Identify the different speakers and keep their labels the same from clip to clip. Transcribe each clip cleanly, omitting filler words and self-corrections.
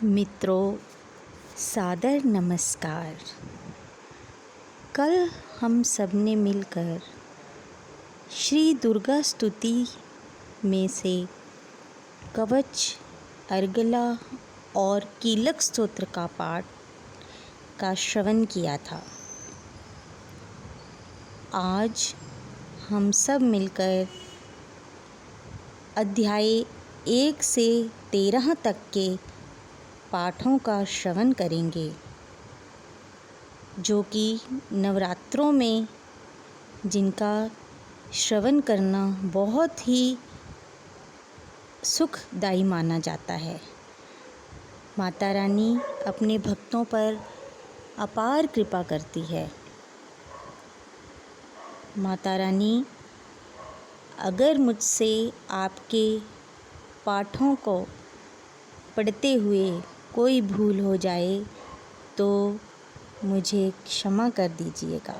Speaker 1: मित्रों, सादर नमस्कार। कल हम सब ने मिलकर श्री दुर्गा स्तुति में से कवच, अर्गला और कीलक स्तोत्र का पाठ का श्रवण किया था। आज हम सब मिलकर अध्याय 1 से 13 तक के पाठों का श्रवण करेंगे, जो कि नवरात्रों में जिनका श्रवण करना बहुत ही सुखदायी माना जाता है। माता रानी अपने भक्तों पर अपार कृपा करती है। माता रानी अगर मुझसे आपके पाठों को पढ़ते हुए कोई भूल हो जाए तो मुझे क्षमा कर दीजिएगा।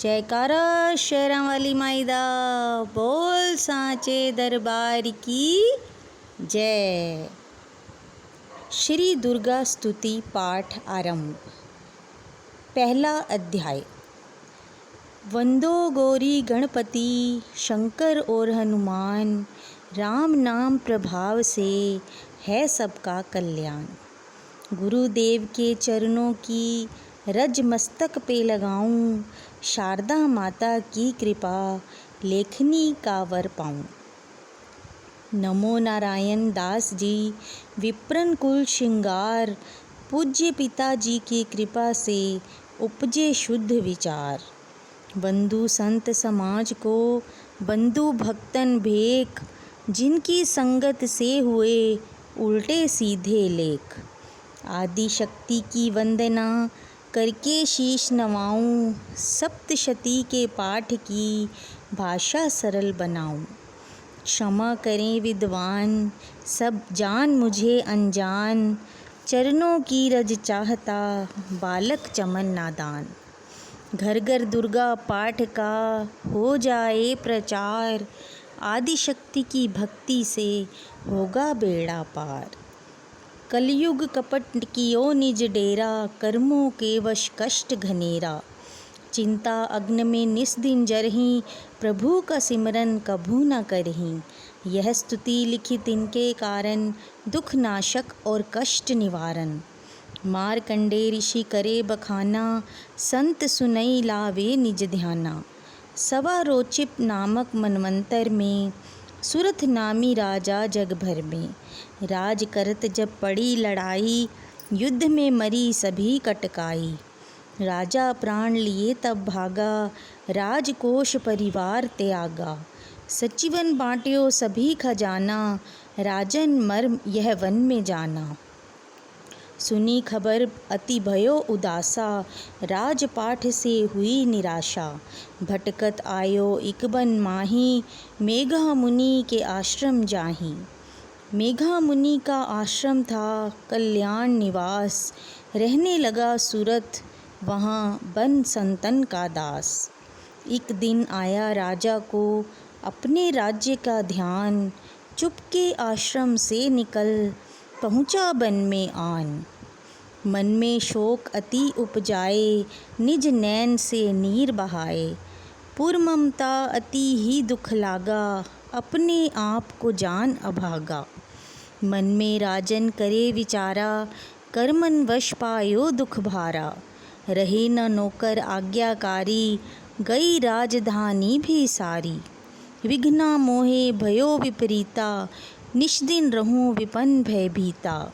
Speaker 1: जयकारा शेरां वाली माई दा, बोल सांचे दरबार की जय। श्री दुर्गा स्तुति पाठ आरंभ। पहला अध्याय। वंदो गौरी गणपति, शंकर और हनुमान, राम नाम प्रभाव से है सबका कल्याण। गुरुदेव के चरणों की रज मस्तक पे लगाऊं, शारदा माता की कृपा लेखनी का वर पाऊं। नमो नारायण दास जी, विप्रन कुल श्रृंगार, पूज्य पिताजी की कृपा से उपजे शुद्ध विचार। बंधु संत समाज को बंधु भक्तन भेक, जिनकी संगत से हुए उल्टे सीधे लेख। आदि शक्ति की वंदना करके शीश नवाऊं, सप्तशती के पाठ की भाषा सरल बनाऊं। क्षमा करें विद्वान, सब जान मुझे अनजान, चरणों की रज चाहता बालक चमन नादान। घर घर दुर्गा पाठ का हो जाए प्रचार, आदि शक्ति की भक्ति से होगा बेड़ा पार। कलयुग कपट कियो निज डेरा, कर्मों के वश कष्ट घनेरा। चिंता अग्नि में निस दिन जरहीं, प्रभु का सिमरन कभू न करहीं। यह स्तुति लिखित इनके कारण, दुख नाशक और कष्ट निवारण। मारकंडे ऋषि करे बखाना, संत सुनई लावे निज ध्याना। सवा रोचिप नामक मनवंतर में, सुरथ नामी राजा जग भर में। राज करत जब पड़ी लड़ाई, युद्ध में मरी सभी कटकाई। राजा प्राण लिए तब भागा, राजकोष परिवार त्यागा। सचिवन बांट्यो सभी खजाना, राजन मर्म यह वन में जाना। सुनी खबर अति भयो उदासा, राजपाठ से हुई निराशा। भटकत आयो इक बन माही, मेघा मुनि के आश्रम जाही। मेघा मुनि का आश्रम था कल्याण निवास, रहने लगा सूरत वहाँ बन संतन का दास। एक दिन आया राजा को अपने राज्य का ध्यान, चुपके आश्रम से निकल पहुँचा बन में आन। मन में शोक अति उपजाए, निज नैन से नीर बहाए। पुर ममता अति ही दुख लागा, अपने आप को जान अभागा। मन में राजन करे विचारा, कर्मन वश पायो दुख भारा। रहे न नौकर आज्ञाकारी, गई राजधानी भी सारी। विघ्ना मोहे भयो विपरीता, निश दिन रहूं विपन्न भयभीता।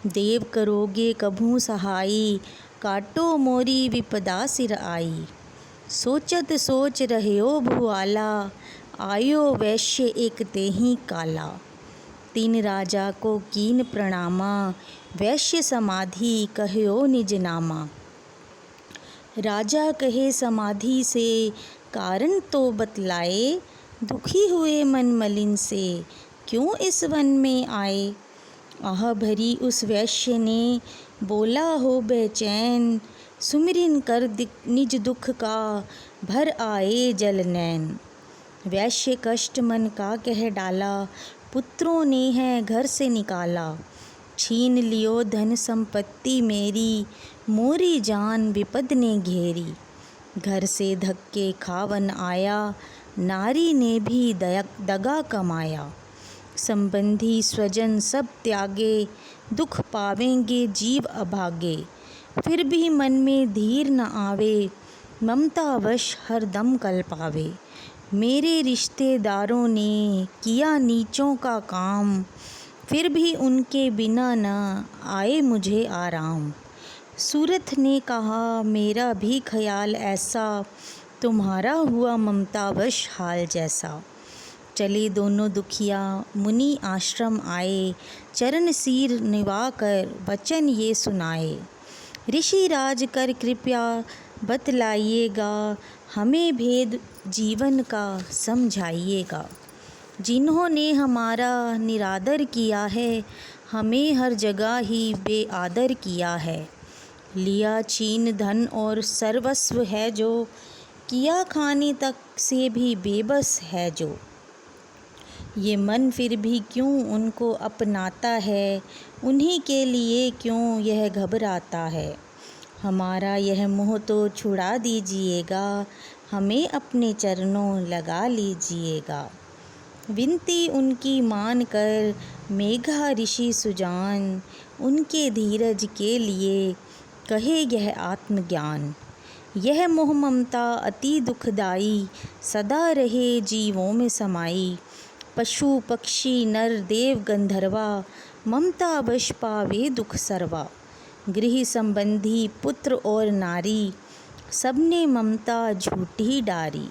Speaker 1: देव करोगे कभू सहाई, काटो मोरी विपदा सिर आई। सोचत सोच रहयो भुआला, आयो वैश्य एक तेहि काला। तीन राजा को कीन प्रणामा, वैश्य समाधि कहयो निज नामा। राजा कहे समाधि से कारण तो बतलाए, दुखी हुए मन मलिन से क्यों इस वन में आए। आह भरी उस वैश्य ने बोला हो बेचैन, सुमिरन कर निज दुख का भर आए जल नैन। वैश्य कष्ट मन का कह डाला, पुत्रों ने है घर से निकाला। छीन लियो धन संपत्ति मेरी, मोरी जान विपद ने घेरी। घर से धक्के खावन आया, नारी ने भी दगा कमाया। संबंधी स्वजन सब त्यागे, दुख पावेंगे जीव अभागे। फिर भी मन में धीर न आवे, ममतावश हर दम कल्पावे। मेरे रिश्तेदारों ने किया नीचों का काम, फिर भी उनके बिना न आए मुझे आराम। सूरत ने कहा मेरा भी ख्याल ऐसा, तुम्हारा हुआ ममतावश हाल जैसा। चले दोनों दुखिया मुनि आश्रम आए, चरण सिर निवा कर वचन ये सुनाए। ऋषि राज कर कृपया बतलाइएगा, हमें भेद जीवन का समझाइएगा। जिन्होंने हमारा निरादर किया है, हमें हर जगह ही बेआदर किया है। लिया छीन धन और सर्वस्व है जो, किया खाने तक से भी बेबस है जो। ये मन फिर भी क्यों उनको अपनाता है, उन्हीं के लिए क्यों यह घबराता है। हमारा यह मोह तो छुड़ा दीजिएगा, हमें अपने चरणों लगा लीजिएगा। विनती उनकी मान कर मेघा ऋषि सुजान, उनके धीरज के लिए कहे यह आत्मज्ञान। यह मोह ममता अति दुखदाई, सदा रहे जीवों में समाई। पशु पक्षी नर देव गंधर्वा, ममता वश पावे दुख सर्वा। गृह संबंधी पुत्र और नारी, सबने ममता झूठी डारी।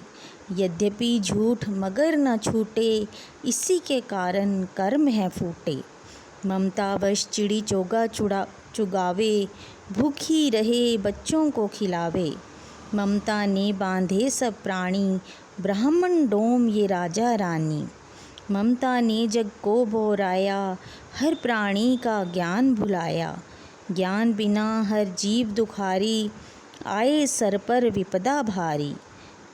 Speaker 1: यद्यपि झूठ मगर न छूटे, इसी के कारण कर्म है फूटे। ममता वश चिड़ी चोगा चुगावे, भूखी रहे बच्चों को खिलावे। ममता ने बांधे सब प्राणी, ब्राह्मण डोम ये राजा रानी। ममता ने जग को बोराया, हर प्राणी का ज्ञान भुलाया। ज्ञान बिना हर जीव दुखारी, आए सर पर विपदा भारी।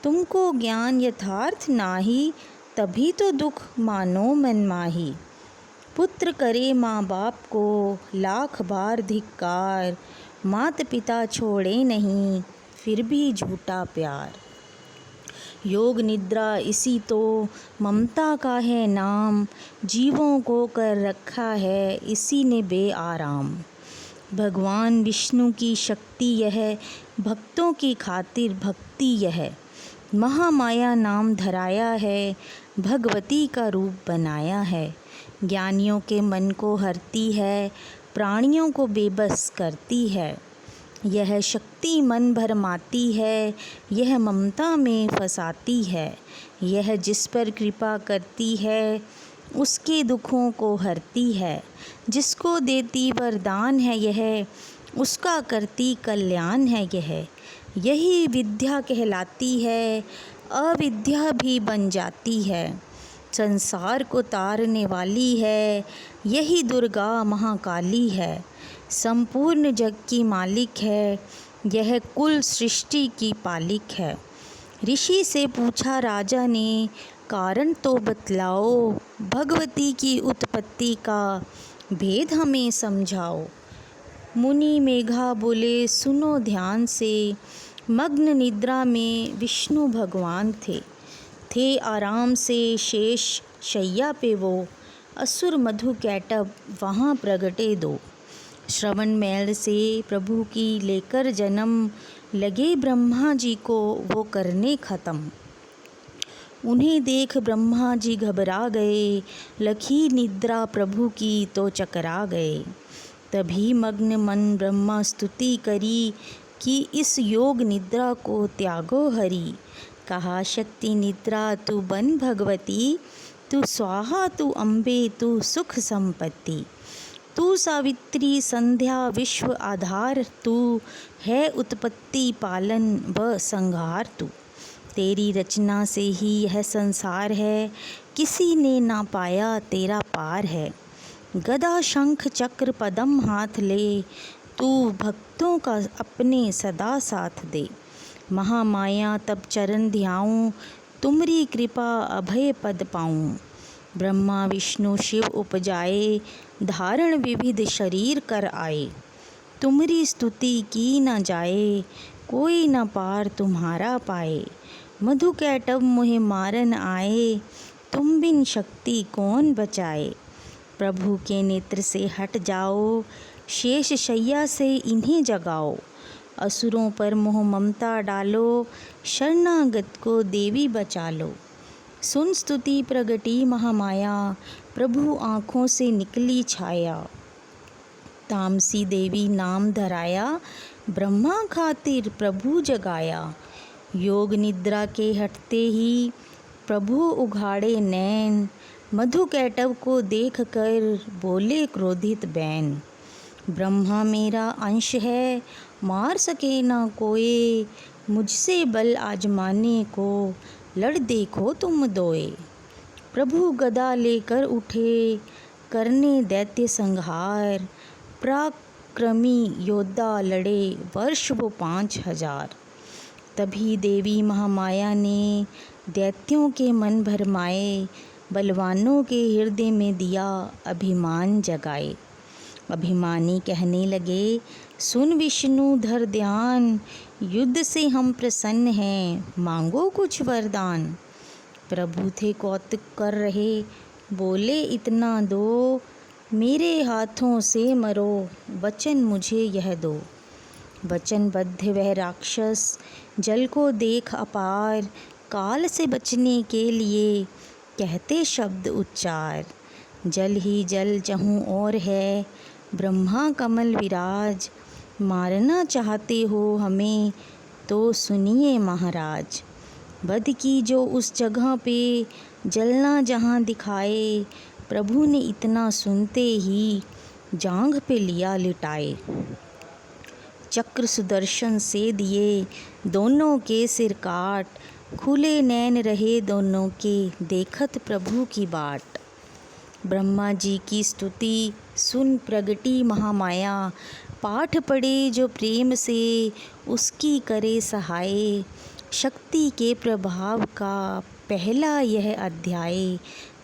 Speaker 1: तुमको ज्ञान यथार्थ नाही, तभी तो दुख मानो मनमाही। पुत्र करे माँ बाप को लाख बार धिक्कार, मात पिता छोड़े नहीं फिर भी झूठा प्यार। योग निद्रा इसी तो ममता का है नाम, जीवों को कर रखा है इसी ने बेआराम। भगवान विष्णु की शक्ति यह, भक्तों की खातिर भक्ति यह। महामाया नाम धराया है, भगवती का रूप बनाया है। ज्ञानियों के मन को हरती है, प्राणियों को बेबस करती है। यह शक्ति मन भरमाती है, यह ममता में फंसाती है। यह जिस पर कृपा करती है, उसके दुखों को हरती है। जिसको देती वरदान है यह, उसका करती कल्याण है यह। यही विद्या कहलाती है, अविद्या भी बन जाती है। संसार को तारने वाली है, यही दुर्गा महाकाली है। संपूर्ण जग की मालिक है, यह कुल सृष्टि की पालिक है। ऋषि से पूछा राजा ने, कारण तो बतलाओ, भगवती की उत्पत्ति का भेद हमें समझाओ। मुनि मेघा बोले सुनो ध्यान से, मग्न निद्रा में विष्णु भगवान थे आराम से शेष शैया पे वो। असुर मधु कैटभ वहाँ प्रगटे दो। श्रवण मैल से प्रभु की लेकर जन्म, लगे ब्रह्मा जी को वो करने ख़त्म। उन्हें देख ब्रह्मा जी घबरा गए, लखी निद्रा प्रभु की तो चकरा गए। तभी मग्न मन ब्रह्मा स्तुति करी, कि इस योग निद्रा को त्यागो हरि। कहा शक्ति निद्रा तू बन भगवती, तू स्वाहा तू अम्बे तू सुख संपत्ति। तू सावित्री संध्या विश्व आधार, तू है उत्पत्ति पालन व संहार तू। तेरी रचना से ही यह संसार है, किसी ने ना पाया तेरा पार है। गदा शंख चक्र पदम हाथ ले, तू भक्तों का अपने सदा साथ दे। महामाया तब चरण ध्याऊं, तुमरी कृपा अभय पद पाऊं। ब्रह्मा विष्णु शिव उपजाए, धारण विविध शरीर कर आए। तुम्हारी स्तुति की न जाए, कोई न पार तुम्हारा पाए। मधु कैटभ मोहे मारन आए, तुम बिन शक्ति कौन बचाए। प्रभु के नेत्र से हट जाओ, शेष शैया से इन्हें जगाओ। असुरों पर मोह ममता डालो, शरणागत को देवी बचा लो। सुन स्तुति प्रगटी महामाया, प्रभु आँखों से निकली छाया। तामसी देवी नाम धराया, ब्रह्मा खातिर प्रभु जगाया। योग निद्रा के हटते ही प्रभु उघाड़े नैन, मधु कैटभ को देख कर बोले क्रोधित बैन। ब्रह्मा मेरा अंश है, मार सके ना कोई, मुझसे बल आजमाने को लड़ देखो तुम दोए। प्रभु गदा लेकर उठे, करने दैत्य संहार। पराक्रमी योद्धा लड़े, वर्ष वो 5000। तभी देवी महामाया ने दैत्यों के मन भरमाए, बलवानों के हृदय में दिया अभिमान जगाए। अभिमानी कहने लगे, सुन विष्णु धर ध्यान, युद्ध से हम प्रसन्न हैं, मांगो कुछ वरदान। प्रभु थे कौतुक कर रहे, बोले इतना दो, मेरे हाथों से मरो, वचन मुझे यह दो। वचनबद्ध वह राक्षस जल को देख अपार, काल से बचने के लिए कहते शब्द उच्चार। जल ही जल जहूँ और है, ब्रह्मा कमल विराज। मारना चाहते हो हमें तो सुनिए महाराज। वध की जो उस जगह पे जलना जहाँ दिखाए, प्रभु ने इतना सुनते ही जांघ पे लिया लिटाए। चक्र सुदर्शन से दिए दोनों के सिर काट, खुले नैन रहे दोनों के देखत प्रभु की बाट। ब्रह्मा जी की स्तुति सुन प्रगटी महामाया, पाठ पढ़े जो प्रेम से उसकी करे सहाय। शक्ति के प्रभाव का पहला यह अध्याय,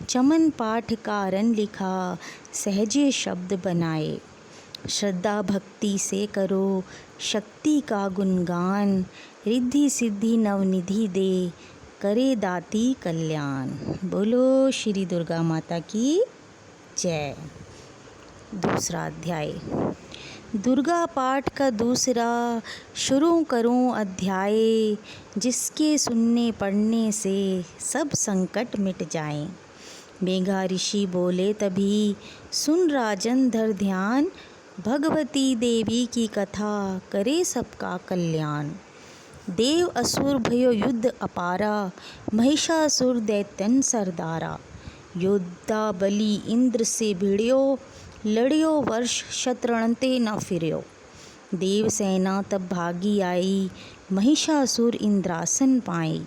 Speaker 1: चमन पाठ कारण लिखा सहजे शब्द बनाए। श्रद्धा भक्ति से करो शक्ति का गुणगान, रिद्धि सिद्धि नवनिधि दे करे दाती कल्याण। बोलो श्री दुर्गा माता की जय। दूसरा अध्याय, दुर्गा पाठ का दूसरा शुरू करूं अध्याय, जिसके सुनने पढ़ने से सब संकट मिट जाएं। मेघा ऋषि बोले तभी, सुन राजन धर ध्यान, भगवती देवी की कथा करे सबका कल्याण। देव असुर भयो युद्ध अपारा, महिषासुर दैत्यन सरदारा। योद्धा बलि इंद्र से भिड़्यो, लड़ियो वर्ष शतरणते न फिर्यो। देव सेना तब भागी आई, महिषासुर इंद्रासन पाई।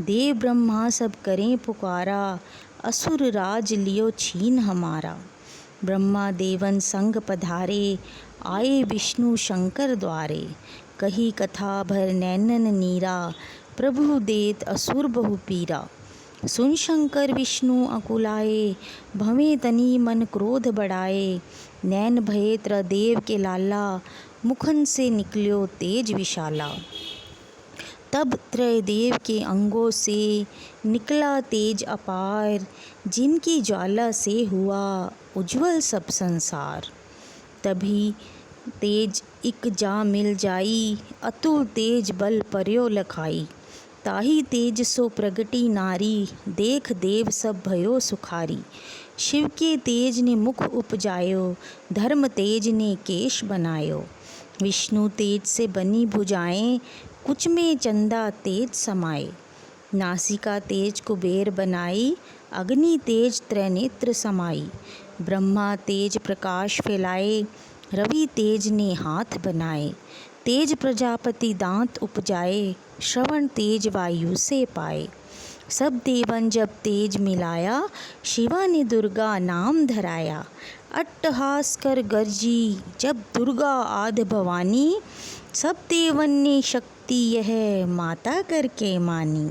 Speaker 1: देव ब्रह्मा सब करें पुकारा, असुर राज लियो छीन हमारा। ब्रह्मा देवन संग पधारे, आए विष्णु शंकर द्वारे। कही कथा भर नैनन नीरा, प्रभु देत असुर बहु पीरा। सुन शंकर विष्णु अकुलाए, भवें तनी मन क्रोध बढ़ाए। नैन भये त्रदेव के लाला, मुखन से निकल्यो तेज विशाला। तब त्रयदेव के अंगों से निकला तेज अपार, जिनकी ज्वाला से हुआ उज्ज्वल सब संसार। तभी तेज इक जा मिल जाई, अतुल तेज बल पर्यो लखाई। ताही तेज सो प्रगटी नारी, देख देव सब भयो सुखारी। शिव के तेज ने मुख उपजायो, धर्म तेज ने केश बनायो। विष्णु तेज से बनी भुजाएं, कुछ में चंदा तेज समाए। नासिका तेज कुबेर बनाई, अग्नि तेज त्रैनेत्र समाई। ब्रह्मा तेज प्रकाश फैलाए, रवि तेज ने हाथ बनाए। तेज प्रजापति दांत उपजाए, श्रवण तेज वायु से पाए। सब देवन जब तेज मिलाया, शिवा ने दुर्गा नाम धराया। अट्टहास कर गर्जी जब दुर्गा आदि भवानी, सब देवन ने शक्ति यह माता करके मानी।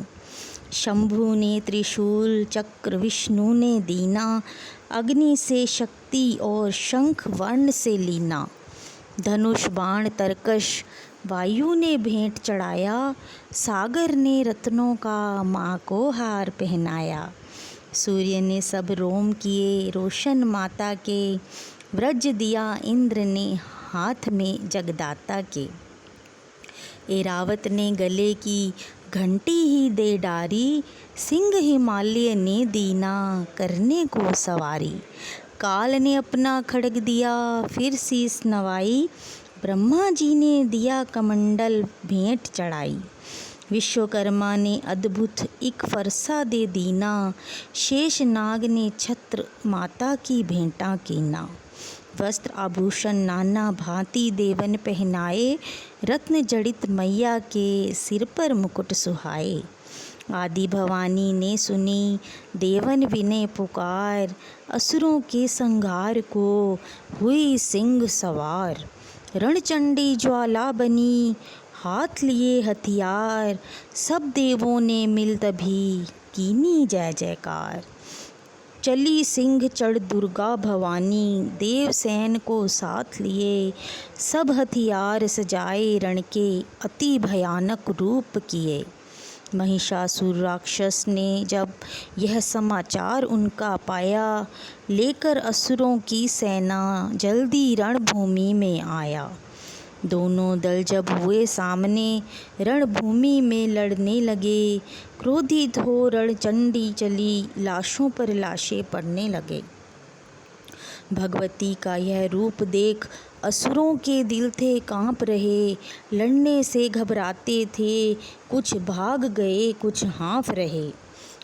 Speaker 1: शंभु ने त्रिशूल चक्र, विष्णु ने दीना, अग्नि से शक्ति मोती और शंख वर्ण से लीना। धनुष बाण तरकश वायु ने भेंट चढ़ाया, सागर ने रत्नों का माँ को हार पहनाया। सूर्य ने सब रोम किए रोशन माता के, व्रज दिया इंद्र ने हाथ में जगदाता के। ऐरावत ने गले की घंटी ही दे डारी, सिंह हिमालय ने दीना करने को सवारी। काल ने अपना खड्ग दिया फिर शीस नवाई, ब्रह्मा जी ने दिया कमंडल भेंट चढ़ाई। विश्वकर्मा ने अद्भुत एक फरसा दे दीना, शेष नाग ने छत्र माता की भेंटा कीना। वस्त्र आभूषण नाना भांति देवन पहनाए, रत्न जड़ित मैया के सिर पर मुकुट सुहाए। आदि भवानी ने सुनी देवन विनय पुकार, असुरों के संहार को हुई सिंह सवार। रणचंडी ज्वाला बनी हाथ लिए हथियार, सब देवों ने मिल तभी कीनी जय जयकार। चली सिंह चढ़ दुर्गा भवानी, देव सैन को साथ लिए, सब हथियार सजाए रण के अति भयानक रूप किए। महिषासुर राक्षस ने जब यह समाचार उनका पाया, लेकर असुरों की सेना जल्दी रणभूमि में आया। दोनों दल जब हुए सामने रणभूमि में लड़ने लगे, क्रोधित हो रणचंडी चली लाशों पर लाशें पड़ने लगे। भगवती का यह रूप देख असुरों के दिल थे कांप रहे, लड़ने से घबराते थे, कुछ भाग गए कुछ हाँफ रहे।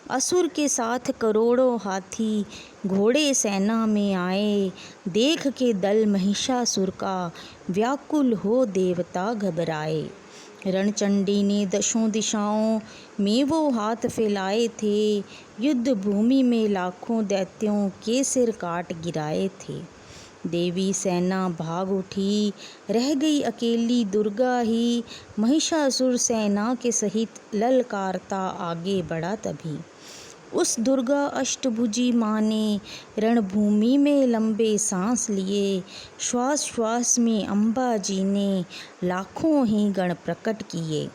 Speaker 1: असुर के साथ करोड़ों हाथी घोड़े सेना में आए, देख के दल महिषासुर का व्याकुल हो देवता घबराए। रणचंडी ने दशों दिशाओं में वो हाथ फैलाए थे, युद्ध भूमि में लाखों दैत्यों के सिर काट गिराए थे। देवी सेना भाग उठी, रह गई अकेली दुर्गा ही, महिषासुर सेना के सहित ललकारता आगे बढ़ा तभी। उस दुर्गा अष्टभुजी माँ ने रणभूमि में लंबे सांस लिए, श्वास श्वास में अम्बा जी ने लाखों ही गण प्रकट किए।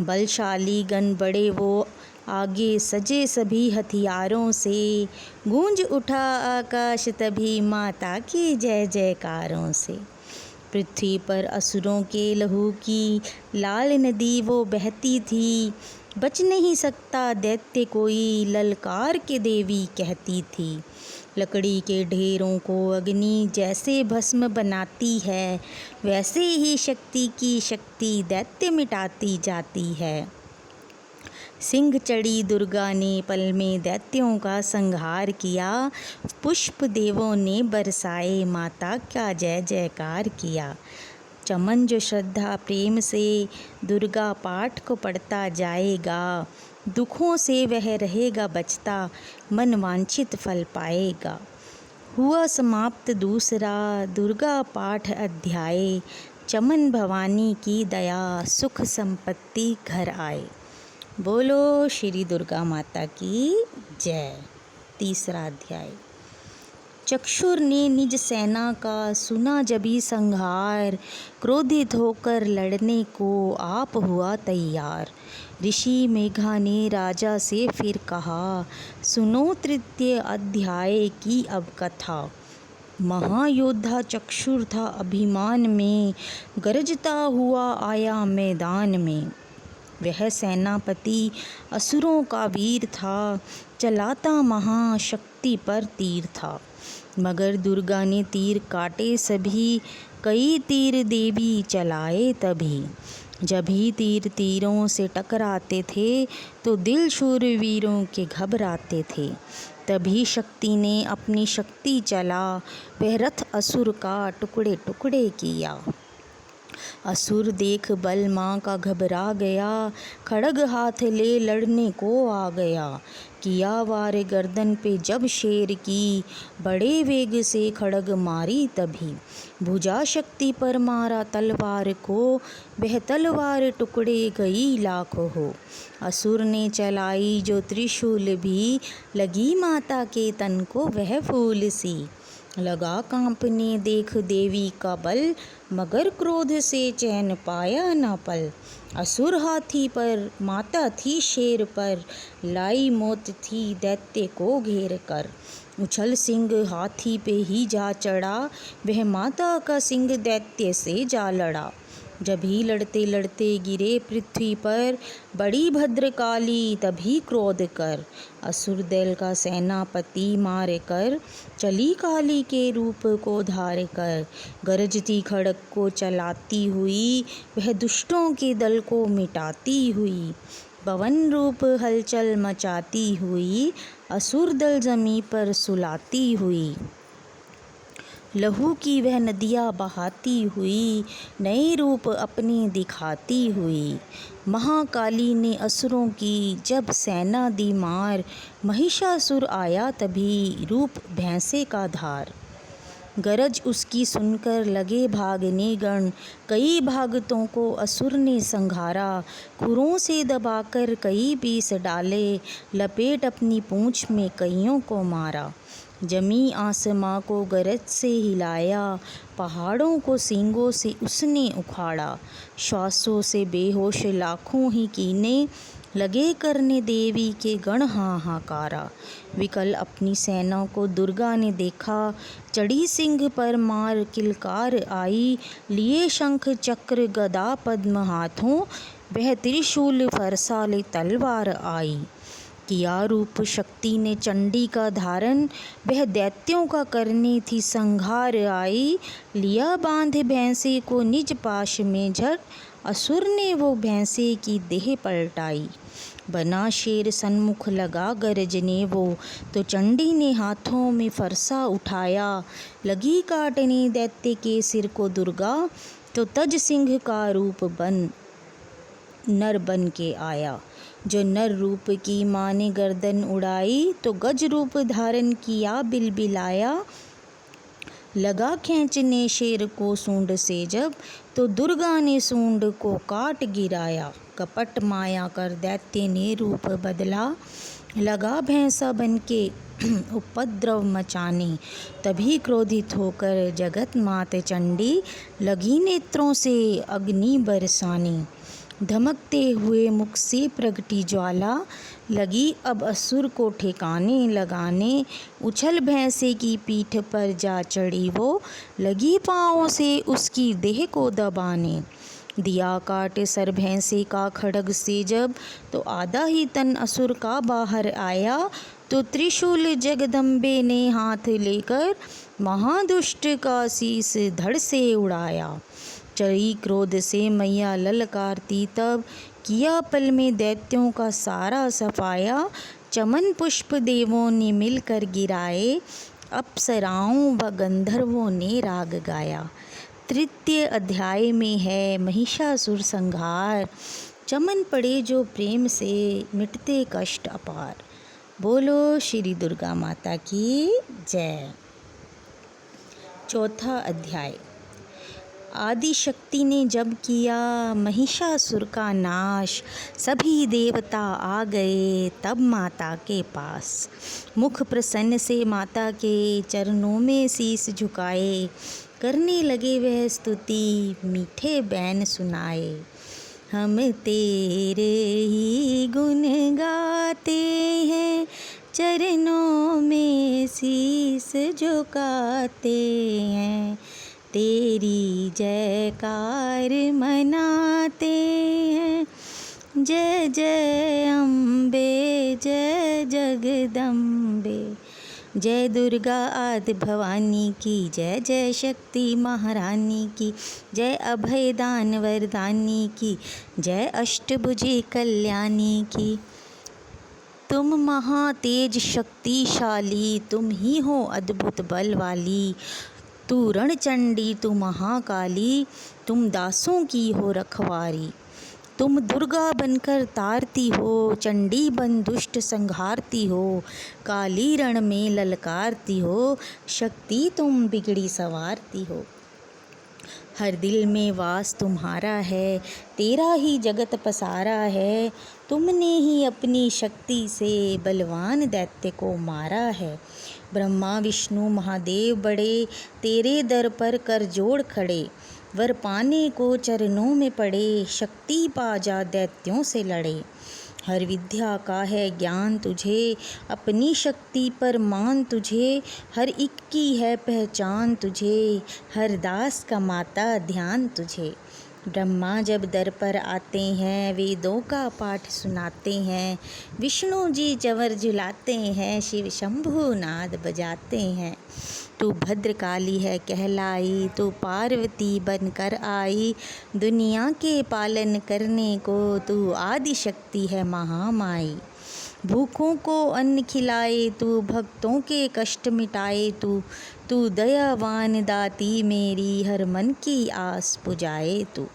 Speaker 1: बलशाली गण बड़े वो आगे सजे सभी हथियारों से, गूंज उठा आकाश तभी माता की जय जयकारों से। पृथ्वी पर असुरों के लहू की लाल नदी वो बहती थी, बच नहीं सकता दैत्य कोई ललकार के देवी कहती थी। लकड़ी के ढेरों को अग्नि जैसे भस्म बनाती है, वैसे ही शक्ति की शक्ति दैत्य मिटाती जाती है। सिंह चढ़ी दुर्गा ने पल में दैत्यों का संहार किया, पुष्प देवों ने बरसाए माता का जय जयकार किया। चमन जो श्रद्धा प्रेम से दुर्गा पाठ को पढ़ता जाएगा, दुखों से वह रहेगा बचता, मन वांछित फल पाएगा। हुआ समाप्त दूसरा दुर्गा पाठ अध्याय, चमन भवानी की दया सुख संपत्ति घर आए। बोलो श्री दुर्गा माता की जय। तीसरा अध्याय। चक्षुर ने निज सेना का सुना जभी संहार, क्रोधित होकर लड़ने को आप हुआ तैयार। ऋषि मेघा ने राजा से फिर कहा, सुनो तृतीय अध्याय की अब कथा। महायोद्धा चक्षुर था अभिमान में, गरजता हुआ आया मैदान में। वह सेनापति असुरों का वीर था, चलाता महाशक्ति पर तीर था। मगर दुर्गा ने तीर काटे सभी, कई तीर देवी चलाए तभी। जब ही तीर तीरों से टकराते थे, तो दिल शूरवीरों के घबराते थे। तभी शक्ति ने अपनी शक्ति चला, वह रथ असुर का टुकड़े टुकड़े किया। असुर देख बल माँ का घबरा गया, खड्ग हाथ ले लड़ने को आ गया। किया वार गर्दन पे जब शेर की, बड़े वेग से खड्ग मारी तभी। भुजा शक्ति पर मारा तलवार को, वह तलवार टुकड़े गई लाख हो। असुर ने चलाई जो त्रिशूल भी, लगी माता के तन को वह फूल सी। लगा कांपने देख देवी का बल, मगर क्रोध से चैन पाया न पल। असुर हाथी पर, माता थी शेर पर, लाई मौत थी दैत्य को घेर कर। उछल सिंह हाथी पे ही जा चढ़ा, वह माता का सिंह दैत्य से जा लड़ा। जब ही लड़ते लड़ते गिरे पृथ्वी पर, बड़ी भद्रकाली तभी क्रोध कर। असुर दल का सेनापति मार कर, चली काली के रूप को धार कर। गरजती खड़ग को चलाती हुई, वह दुष्टों के दल को मिटाती हुई। पवन रूप हलचल मचाती हुई, असुर दल जमी पर सुलाती हुई। लहू की वह नदियाँ बहाती हुई, नए रूप अपने दिखाती हुई। महाकाली ने असुरों की जब सेना दी मार, महिषासुर आया तभी रूप भैंसे का धार। गरज उसकी सुनकर लगे भागने गण, कई भागतों को असुर ने संघारा। खुरों से दबाकर कई पीस डाले, लपेट अपनी पूंछ में कईयों को मारा। जमी आसमां को गरज से हिलाया, पहाड़ों को सींगों से उसने उखाड़ा। श्वासों से बेहोश लाखों ही कीने, लगे करने देवी के गण हाहाकारा। विकल अपनी सेना को दुर्गा ने देखा, चढ़ी सिंह पर मार किलकार आई। लिए शंख चक्र गदा पद्म हाथों, वह त्रिशूल फरसा ले तलवार आई। किया रूप शक्ति ने चंडी का धारण, वह दैत्यों का करने थी संहार आई। लिया बांध भैंसे को निज पाश में झट, असुर ने वो भैंसे की देह पलटाई। बना शेर सन्मुख लगा गरजने वो, तो चंडी ने हाथों में फरसा उठाया। लगी काटने दैत्य के सिर को दुर्गा, तो तज सिंह का रूप नर बन के आया। जो नर रूप की माँ ने गर्दन उड़ाई, तो गज रूप धारण किया बिलबिलाया। लगा खींचने शेर को सूंड से जब, तो दुर्गा ने सूंड को काट गिराया। कपट माया कर दैत्य ने रूप बदला, लगा भैंसा बन के उपद्रव मचाने। तभी क्रोधित होकर जगत मात चंडी, लगी नेत्रों से अग्नि बरसाने। धमकते हुए मुख से प्रगटी ज्वाला, लगी अब असुर को ठिकाने लगाने। उछल भैंसे की पीठ पर जा चढ़ी वो, लगी पाँवों से उसकी देह को दबाने। दिया काट सर भैंसे का खड्ग से जब, तो आधा ही तन असुर का बाहर आया। तो त्रिशूल जगदम्बे ने हाथ लेकर, महादुष्ट का शीस धड़ से उड़ाया। चढ़ी क्रोध से मैया ललकारती तब, किया पल में दैत्यों का सारा सफाया। चमन पुष्प देवों ने मिलकर गिराए, अप्सराओं व गंधर्वों ने राग गाया। तृतीय अध्याय में है महिषासुर संहार। चमन पड़े जो प्रेम से, मिटते कष्ट अपार। बोलो श्री दुर्गा माता की जय। चौथा अध्याय। आदि शक्ति ने जब किया महिषासुर का नाश, सभी देवता आ गए तब माता के पास। मुख प्रसन्न से माता के चरणों में शीस झुकाए, करने लगे वह स्तुति मीठे बैन सुनाए। हम तेरे ही गुण गाते हैं, चरणों में शीस झुकाते हैं। तेरी जयकार मनाते हैं, जय जय अम्बे जय जगदम्बे। जय दुर्गा आदि भवानी की जय, जय शक्ति महारानी की जय, अभय दान वरदानी की जय, अष्टभुजी कल्याणी की। तुम महातेज शक्तिशाली, तुम ही हो अद्भुत बल वाली। तू रणचंडी तू महाकाली, तुम दासों की हो रखवारी। तुम दुर्गा बनकर तारती हो, चंडी बन दुष्ट संहारती हो। काली रण में ललकारती हो, शक्ति तुम बिगड़ी संवारती हो। हर दिल में वास तुम्हारा है, तेरा ही जगत पसारा है। तुमने ही अपनी शक्ति से बलवान दैत्य को मारा है। ब्रह्मा विष्णु महादेव बड़े, तेरे दर पर कर जोड़ खड़े। वर पाने को चरणों में पड़े, शक्ति पा जा दैत्यों से लड़े। हर विद्या का है ज्ञान तुझे, अपनी शक्ति पर मान तुझे। हर एक की है पहचान तुझे, हर दास का माता ध्यान तुझे। ब्रह्मा जब दर पर आते हैं, वेदों का पाठ सुनाते हैं। विष्णु जी चंवर झुलाते हैं, शिव शंभु नाद बजाते हैं। तू भद्रकाली है कहलाई, तू पार्वती बनकर आई। दुनिया के पालन करने को तू आदि शक्ति है महामाई। भूखों को अन्न खिलाए तू, भक्तों के कष्ट मिटाए तू दयावान दाती मेरी, हर मन की आस पुजाए तू।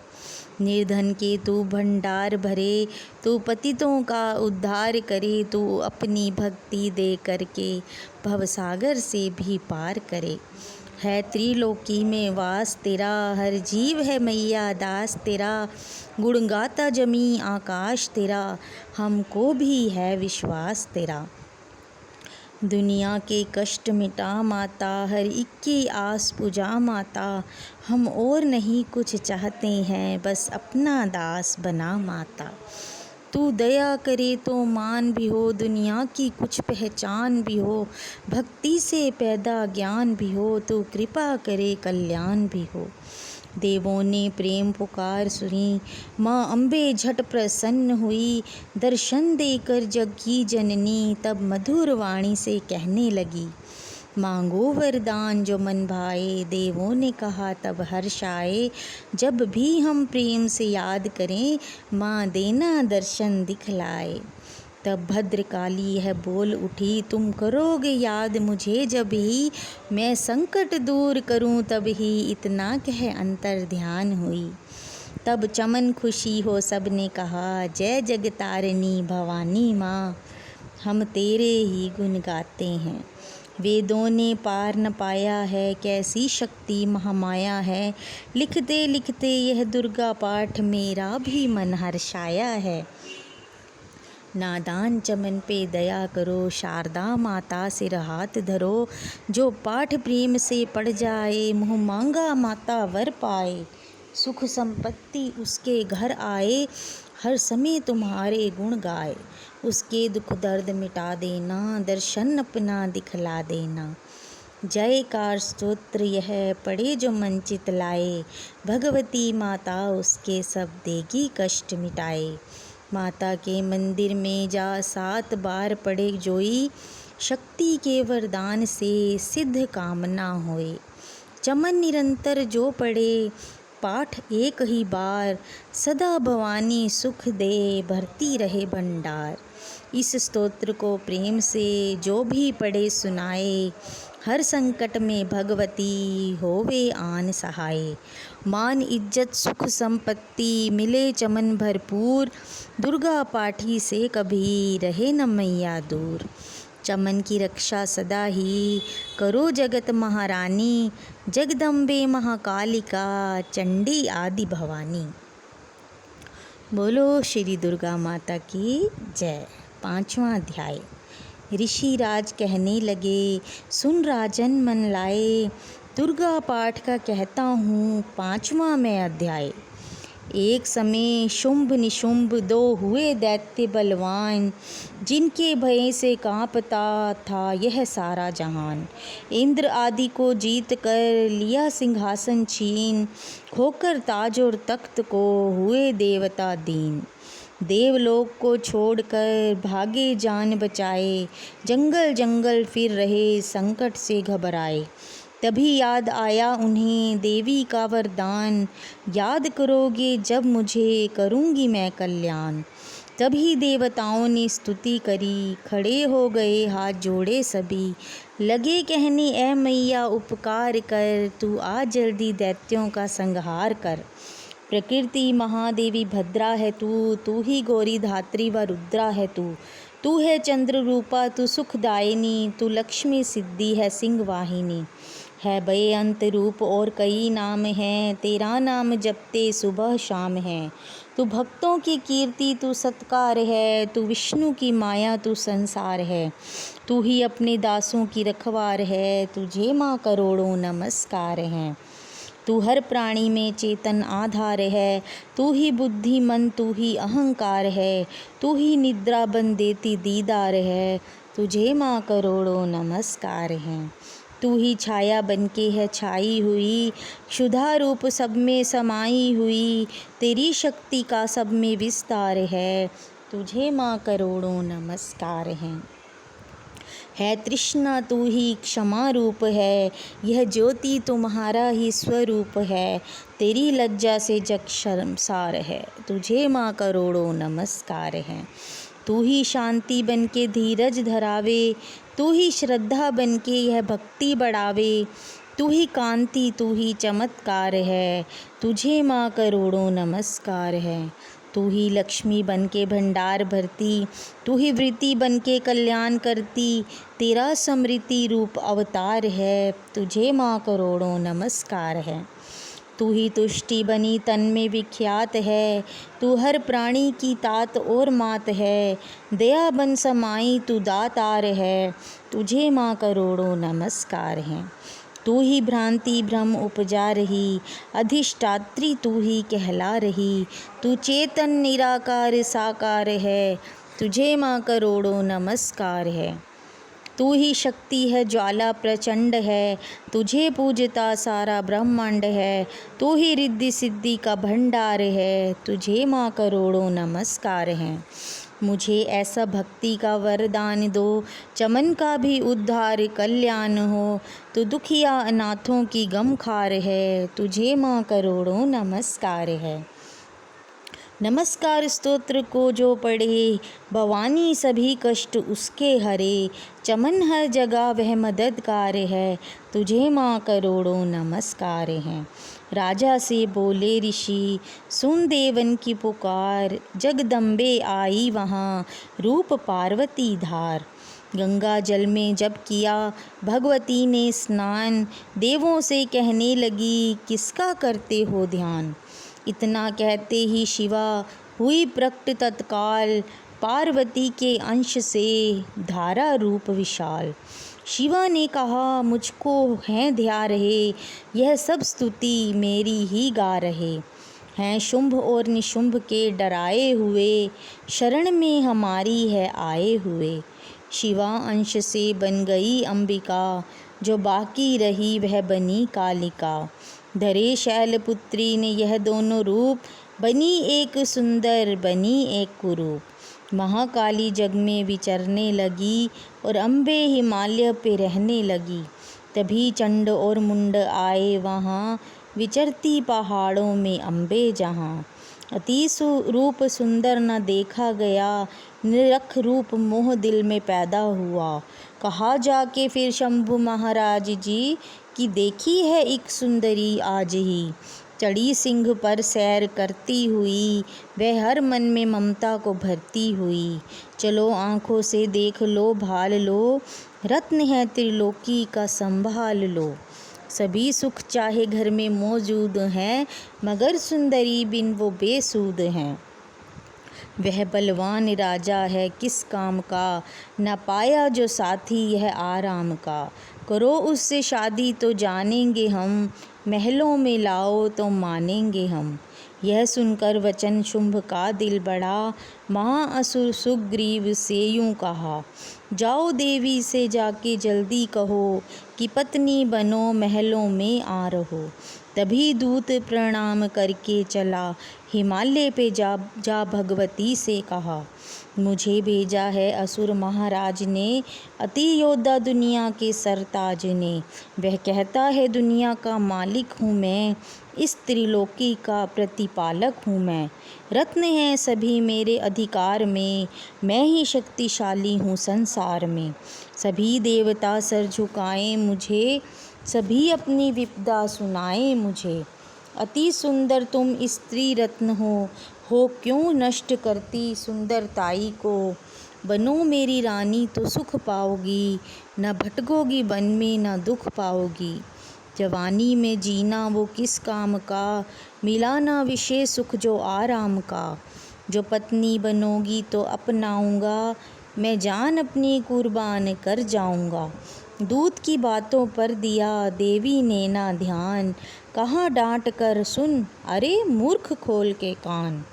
Speaker 1: निर्धन के तू भंडार भरे, तू पतितों का उद्धार करे। तू अपनी भक्ति दे करके भवसागर से भी पार करे। है त्रिलोकी में वास तेरा, हर जीव है मैया दास तेरा। गुण गाता जमी आकाश तेरा, हमको भी है विश्वास तेरा। दुनिया के कष्ट मिटा माता, हर एक की आस पुजा माता। हम और नहीं कुछ चाहते हैं, बस अपना दास बना माता। तू दया करे तो मान भी हो, दुनिया की कुछ पहचान भी हो। भक्ति से पैदा ज्ञान भी हो, तू कृपा करे कल्याण भी हो। देवों ने प्रेम पुकार सुनी, माँ अम्बे झट प्रसन्न हुई। दर्शन देकर जग की जननी, तब मधुर वाणी से कहने लगी। मांगो वरदान जो मन भाए, देवों ने कहा तब हर्ष आए। जब भी हम प्रेम से याद करें, माँ देना दर्शन दिखलाए। तब भद्रकाली है बोल उठी, तुम करोगे याद मुझे जब ही। मैं संकट दूर करूं तब ही, इतना कह अंतर ध्यान हुई। तब चमन खुशी हो सबने कहा, जय जगतारिणी भवानी माँ। हम तेरे ही गुण गाते हैं। वेदों ने पार न पाया है, कैसी शक्ति महामाया है। लिखते लिखते यह दुर्गा पाठ, मेरा भी मन हर्षाया है। नादान चमन पे दया करो, शारदा माता सिर हाथ धरो। जो पाठ प्रेम से पढ़ जाए, मुँह मांगा माता वर पाए। सुख संपत्ति उसके घर आए, हर समय तुम्हारे गुण गाए। उसके दुख दर्द मिटा देना, दर्शन अपना दिखला देना। जयकार स्तोत्र यह पढ़े जो मन चित लाए। भगवती माता उसके सब देगी कष्ट मिटाए। माता के मंदिर में जा 7 बार पढ़े जोई, शक्ति के वरदान से सिद्ध कामना होए। चमन निरंतर जो पढ़े, पाठ एक ही बार। सदा भवानी सुख दे, भरती रहे भंडार। इस स्तोत्र को प्रेम से जो भी पढ़े सुनाए, हर संकट में भगवती होवे आन सहाय। मान इज्जत सुख संपत्ति मिले चमन भरपूर, दुर्गा पाठी से कभी रहे न मैया दूर। चमन की रक्षा सदा ही करो जगत महारानी, जगदम्बे महाकालिका चंडी आदि भवानी। बोलो श्री दुर्गा माता की जय। 5वां अध्याय। ऋषि राज कहने लगे, सुन राजन मन लाए। दुर्गा पाठ का कहता हूँ 5वां मैं अध्याय। एक समय शुंभ निशुंभ 2 हुए दैत्य बलवान, जिनके भय से कांपता था यह सारा जहान। इंद्र आदि को जीत कर लिया सिंहासन छीन, खोकर ताज और तख्त को हुए देवता दीन। देवलोक को छोड़कर भागे जान बचाए, जंगल जंगल फिर रहे संकट से घबराए। तभी याद आया उन्हें देवी का वरदान, याद करोगे जब मुझे करूँगी मैं कल्याण। तभी देवताओं ने स्तुति करी, खड़े हो गए हाथ जोड़े सभी। लगे कहने ऐ मैया उपकार कर, तू आ जल्दी दैत्यों का संहार कर। प्रकृति महादेवी भद्रा है तू ही गौरी धात्री व रुद्रा है तू है चंद्र रूपा, तू सुखदायिनी, तू लक्ष्मी सिद्धि है सिंह वाहिनी। है बेअंत रूप और कई नाम हैं, तेरा नाम जपते सुबह शाम है। तू भक्तों की कीर्ति तू सत्कार है, तू विष्णु की माया तू संसार है, तू ही अपने दासों की रखवार है, तुझे माँ करोड़ों नमस्कार हैं। तू हर प्राणी में चेतन आधार है, तू ही बुद्धि मन तू ही अहंकार है, तू ही निद्रा बन देती दीदार है, तुझे माँ करोड़ों नमस्कार हैं। तू ही छाया बनके है छाई हुई, क्षुधा रूप सब में समाई हुई, तेरी शक्ति का सब में विस्तार है, तुझे माँ करोड़ों नमस्कार हैं। है तृष्णा तू ही क्षमा रूप है, यह ज्योति तुम्हारा ही स्वरूप है, तेरी लज्जा से जग शर्मसार है, तुझे माँ करोड़ों नमस्कार हैं। तू ही शांति बन के धीरज धरावे, तू ही श्रद्धा बन के यह भक्ति बढ़ावे, तू ही कांति तू ही चमत्कार है, तुझे माँ करोड़ों नमस्कार है। तू ही लक्ष्मी बन के भंडार भरती, तू ही वृत्ति बन के कल्याण करती, तेरा समृद्धि रूप अवतार है, तुझे माँ करोड़ों नमस्कार है। तू ही तुष्टि बनी तन में विख्यात है, तू हर प्राणी की तात और मात है, दया बन समाई तू दातार है, तुझे माँ करोड़ों नमस्कार हैं। तू ही भ्रांति भ्रम उपजा रही, अधिष्ठात्री तू ही कहला रही, तू चेतन निराकार साकार है, तुझे माँ करोड़ों नमस्कार है। तू ही शक्ति है ज्वाला प्रचंड है, तुझे पूजता सारा ब्रह्मांड है, तू ही रिद्धि सिद्धि का भंडार है, तुझे माँ करोड़ों नमस्कार हैं। मुझे ऐसा भक्ति का वरदान दो, चमन का भी उद्धार कल्याण हो, तू दुखिया अनाथों की गमखार है, तुझे माँ करोड़ों नमस्कार है। नमस्कार स्तोत्र को जो पढ़े, भवानी सभी कष्ट उसके हरे, चमन हर जगह वह मददगार है, तुझे माँ करोड़ों नमस्कार हैं। राजा से बोले ऋषि, सुन देवन की पुकार, जगदम्बे आई वहाँ, रूप पार्वती धार। गंगा जल में जब किया भगवती ने स्नान, देवों से कहने लगी किसका करते हो ध्यान। इतना कहते ही शिवा हुई प्रकट तत्काल, पार्वती के अंश से धारा रूप विशाल। शिवा ने कहा मुझको है ध्या रहे, यह सब स्तुति मेरी ही गा रहे। हैं शुंभ और निशुंभ के डराए हुए, शरण में हमारी है आए हुए। शिवा अंश से बन गई अंबिका, जो बाकी रही वह बनी कालिका। धरे शैलपुत्री ने यह दोनों रूप, बनी एक सुंदर बनी एक कुरूप। महाकाली जग में विचरने लगी, और अम्बे हिमालय पे रहने लगी। तभी चंड और मुंड आए वहाँ, विचरती पहाड़ों में अम्बे जहाँ। अति रूप सुंदर न देखा गया, निरख रूप मोह दिल में पैदा हुआ। कहा जाके फिर शंभु महाराज जी, कि देखी है एक सुंदरी आज ही। चढ़ी सिंह पर सैर करती हुई, वह हर मन में ममता को भरती हुई। चलो आँखों से देख लो भाल लो, रत्न है त्रिलोकी का संभाल लो। सभी सुख चाहे घर में मौजूद हैं, मगर सुंदरी बिन वो बेसूद हैं। वह बलवान राजा है किस काम का, न पाया जो साथी यह आराम का। करो उससे शादी तो जानेंगे हम, महलों में लाओ तो मानेंगे हम। यह सुनकर वचन शुंभ का दिल बढ़ा, महाअसुर सुग्रीव से यूं कहा। जाओ देवी से जाके जल्दी कहो, कि पत्नी बनो महलों में आ रहो। तभी दूत प्रणाम करके चला, हिमालय पे जा भगवती से कहा। मुझे भेजा है असुर महाराज ने, अति योद्धा दुनिया के सरताज ने। वह कहता है दुनिया का मालिक हूँ मैं, इस त्रिलोकी का प्रतिपालक हूँ मैं। रत्न हैं सभी मेरे अधिकार में, मैं ही शक्तिशाली हूँ संसार में। सभी देवता सर झुकाएं मुझे, सभी अपनी विपदा सुनाएं मुझे। अति सुंदर तुम स्त्री रत्न हो क्यों नष्ट करती सुंदरताई को। बनो मेरी रानी तो सुख पाओगी, न भटकोगी वन में न दुख पाओगी। जवानी में जीना वो किस काम का, मिला ना विषय सुख जो आराम का। जो पत्नी बनोगी तो अपनाऊंगा, मैं जान अपनी कुर्बान कर जाऊंगा। दूत की बातों पर दिया देवी ने ना ध्यान, कहाँ डांट कर सुन अरे मूर्ख खोल के कान।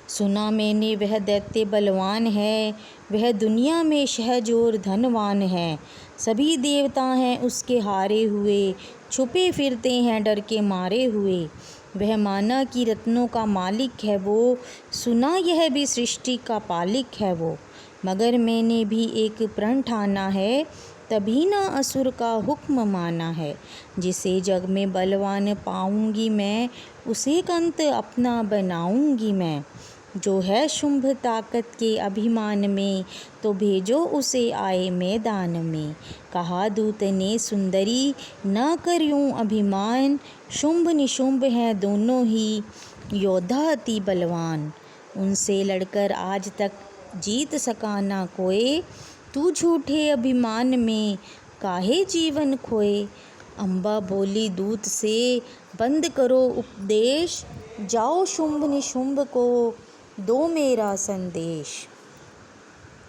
Speaker 1: सुना मैंने वह दैत्य बलवान है, वह दुनिया में शहजोर धनवान है। सभी देवता हैं उसके हारे हुए, छुपे फिरते हैं डर के मारे हुए। वह माना कि रत्नों का मालिक है वो, सुना यह भी सृष्टि का पालिक है वो। मगर मैंने भी एक प्रण ठाना है, तभी ना असुर का हुक्म माना है। जिसे जग में बलवान पाऊंगी मैं, उसे कंत अपना बनाऊंगी मैं। जो है शुंभ ताकत के अभिमान में, तो भेजो उसे आए मैदान में। कहा दूत ने सुंदरी न कर यूं अभिमान, शुंभ निशुंभ हैं दोनों ही योद्धा अति बलवान। उनसे लड़कर आज तक जीत सका ना कोई, तू झूठे अभिमान में काहे जीवन खोए। अम्बा बोली दूत से बंद करो उपदेश, जाओ शुंभ निशुंभ को दो मेरा संदेश।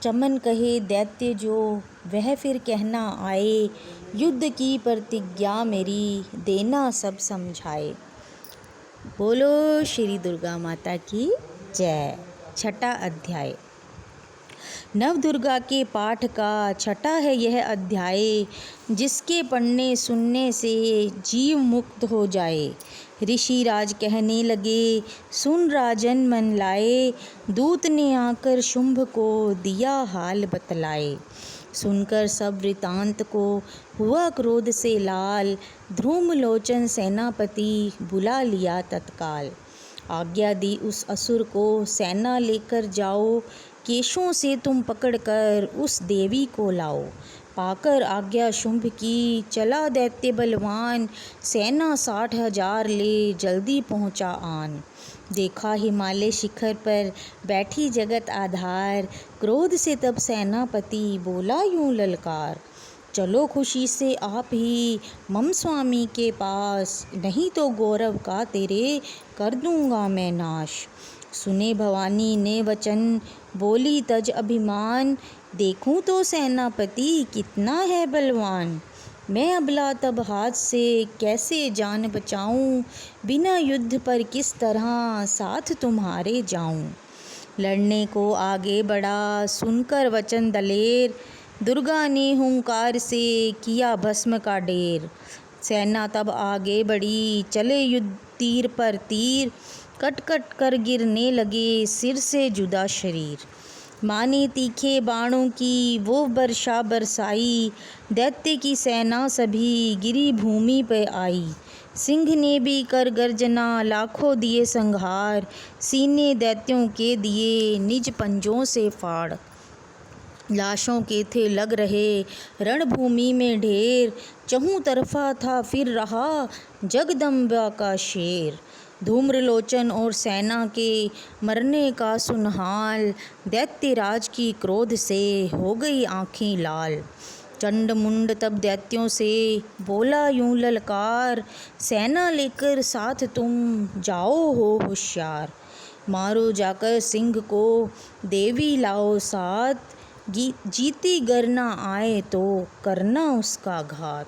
Speaker 1: चमन कहे दैत्य जो वह फिर कहना आए, युद्ध की प्रतिज्ञा मेरी देना सब समझाए। बोलो श्री दुर्गा माता की जय। छठा अध्याय। नव दुर्गा के पाठ का छठा है यह अध्याय, जिसके पढ़ने सुनने से जीव मुक्त हो जाए। ऋषि राज कहने लगे सुन राजन मन लाए, दूत ने आकर शुंभ को दिया हाल बतलाए। सुनकर सब वृतांत को हुआ क्रोध से लाल, ध्रुम लोचन सेनापति बुला लिया तत्काल। आज्ञा दी उस असुर को सेना लेकर जाओ, केशों से तुम पकड़कर उस देवी को लाओ। पाकर आज्ञा शुंभ की चला दैत्य बलवान, सेना 60,000 ले जल्दी पहुँचा आन। देखा हिमालय शिखर पर बैठी जगत आधार, क्रोध से तब सेनापति बोला यूं ललकार। चलो खुशी से आप ही मम स्वामी के पास, नहीं तो गौरव का तेरे कर दूंगा मैं नाश। सुने भवानी ने वचन बोली तज अभिमान, देखूं तो सेनापति कितना है बलवान। मैं अबला तब हाथ से कैसे जान बचाऊं, बिना युद्ध पर किस तरह साथ तुम्हारे जाऊं। लड़ने को आगे बढ़ा सुनकर वचन दलेर, दुर्गा ने हुंकार से किया भस्म का ढेर। सेना तब आगे बढ़ी चले युद्ध तीर पर तीर, कट कट कर गिरने लगे सिर से जुदा शरीर। माने तीखे बाणों की वो वर्षा बरसाई, दैत्य की सेना सभी गिरी भूमि पे आई। सिंह ने भी कर गर्जना लाखों दिए संहार, सीने दैत्यों के दिए निज पंजों से फाड़। लाशों के थे लग रहे रणभूमि में ढेर, चहु तरफा था फिर रहा जगदम्बा का शेर। धूम्रलोचन और सेना के मरने का सुनहाल, दैत्यराज की क्रोध से हो गई आँखें लाल। चंड मुंड तब दैत्यों से बोला यूं ललकार, सेना लेकर साथ तुम जाओ हो होशियार। मारो जाकर सिंह को देवी लाओ साथ, जीती गर ना आए तो करना उसका घात।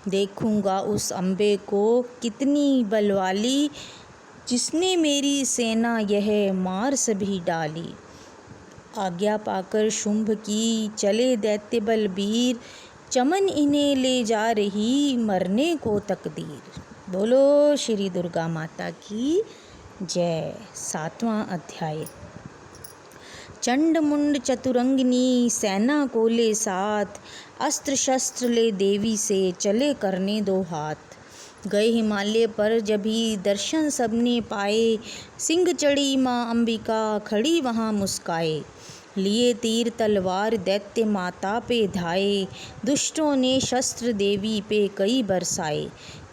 Speaker 1: देखूंगा उस अम्बे को कितनी बलवाली, जिसने मेरी सेना यह मार सभी डाली। आज्ञा पाकर शुंभ की चले दैत्य बलबीर, चमन इन्हें ले जा रही मरने को तकदीर। बोलो श्री दुर्गा माता की जय। सातवां अध्याय। चंड मुंड चतुरंगिनी सेना को ले साथ, अस्त्र शस्त्र ले देवी से चले करने दो हाथ। गए हिमालय पर जभी दर्शन सबने पाए, सिंह चढ़ी माँ अंबिका खड़ी वहाँ मुस्काए। लिए तीर तलवार दैत्य माता पे धाए, दुष्टों ने शस्त्र देवी पे कई बरसाए।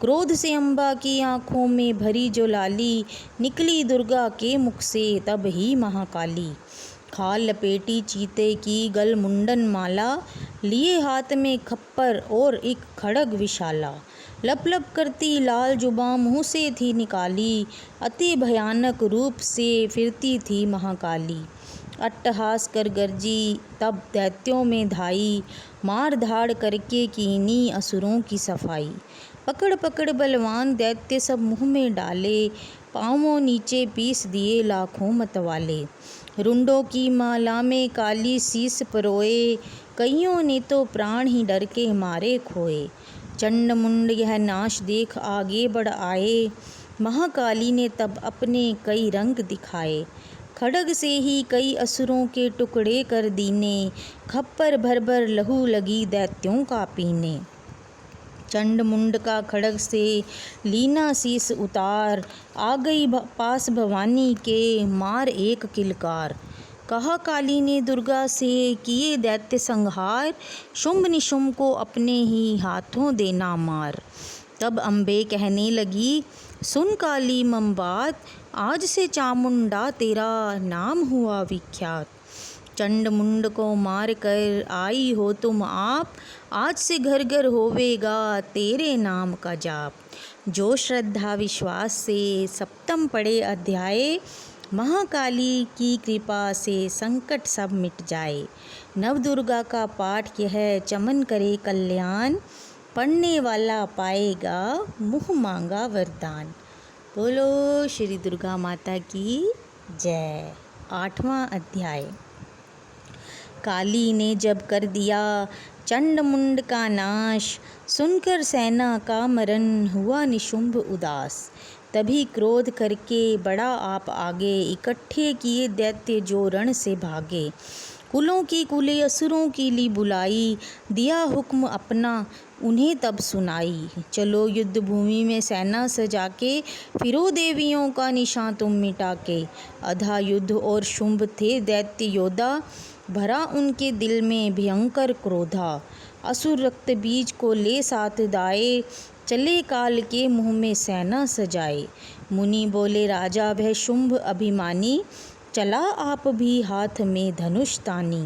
Speaker 1: क्रोध से अम्बा की आँखों में भरी जो लाली, निकली दुर्गा के मुख से तब ही महाकाली। खाल लपेटी चीते की गल मुंडन माला, लिए हाथ में खप्पर और एक खड़ग विशाला। लप लप करती लाल जुबां मुँह से थी निकाली, अति भयानक रूप से फिरती थी महाकाली। अट्टहास कर गरजी तब दैत्यों में धाई, मार धाड़ करके कीनी असुरों की सफाई। पकड़ पकड़ बलवान दैत्य सब मुँह में डाले, पाँवों नीचे पीस दिए लाखों मतवाले। रुंडों की माला में काली शीस परोए, कईयों ने तो प्राण ही डर के मारे खोए। चंड मुंड यह नाश देख आगे बढ़ आए, महाकाली ने तब अपने कई रंग दिखाए। खड्ग से ही कई असुरों के टुकड़े कर दीने, खप्पर भर भर लहू लगी दैत्यों का पीने। चंड मुंड का खड्ग से लीना शीस उतार, आ गई पास भवानी के मार एक किलकार। कहा काली ने दुर्गा से किए दैत्य संहार, शुंभ निशुंभ को अपने ही हाथों देना मार। तब अम्बे कहने लगी सुन काली मम बात, आज से चामुंडा तेरा नाम हुआ विख्यात। चंड मुंड को मार कर आई हो तुम आप, आज से घर घर होवेगा तेरे नाम का जाप। जो श्रद्धा विश्वास से सप्तम पढ़े अध्याय, महाकाली की कृपा से संकट सब मिट जाए। नवदुर्गा का पाठ यह चमन करे कल्याण, पढ़ने वाला पाएगा मुँह मांगा वरदान। बोलो श्री दुर्गा माता की जय। 8वां अध्याय। काली ने जब कर दिया चंड मुंड का नाश, सुनकर सेना का मरण हुआ निशुंभ उदास। तभी क्रोध करके बड़ा आप आगे, इकट्ठे किए दैत्य जो रण से भागे। कुलों की कुले असुरों की ली बुलाई, दिया हुक्म अपना उन्हें तब सुनाई। चलो युद्ध भूमि में सेना सजा के, फिरो देवियों का निशान तुम मिटा के। अधा युद्ध और शुंभ थे दैत्य योद्धा, भरा उनके दिल में भयंकर क्रोधा। असुर रक्त बीज को ले साथ दाए, चले काल के मुँह में सेना सजाए। मुनि बोले राजा वह शुंभ अभिमानी, चला आप भी हाथ में धनुष तानी।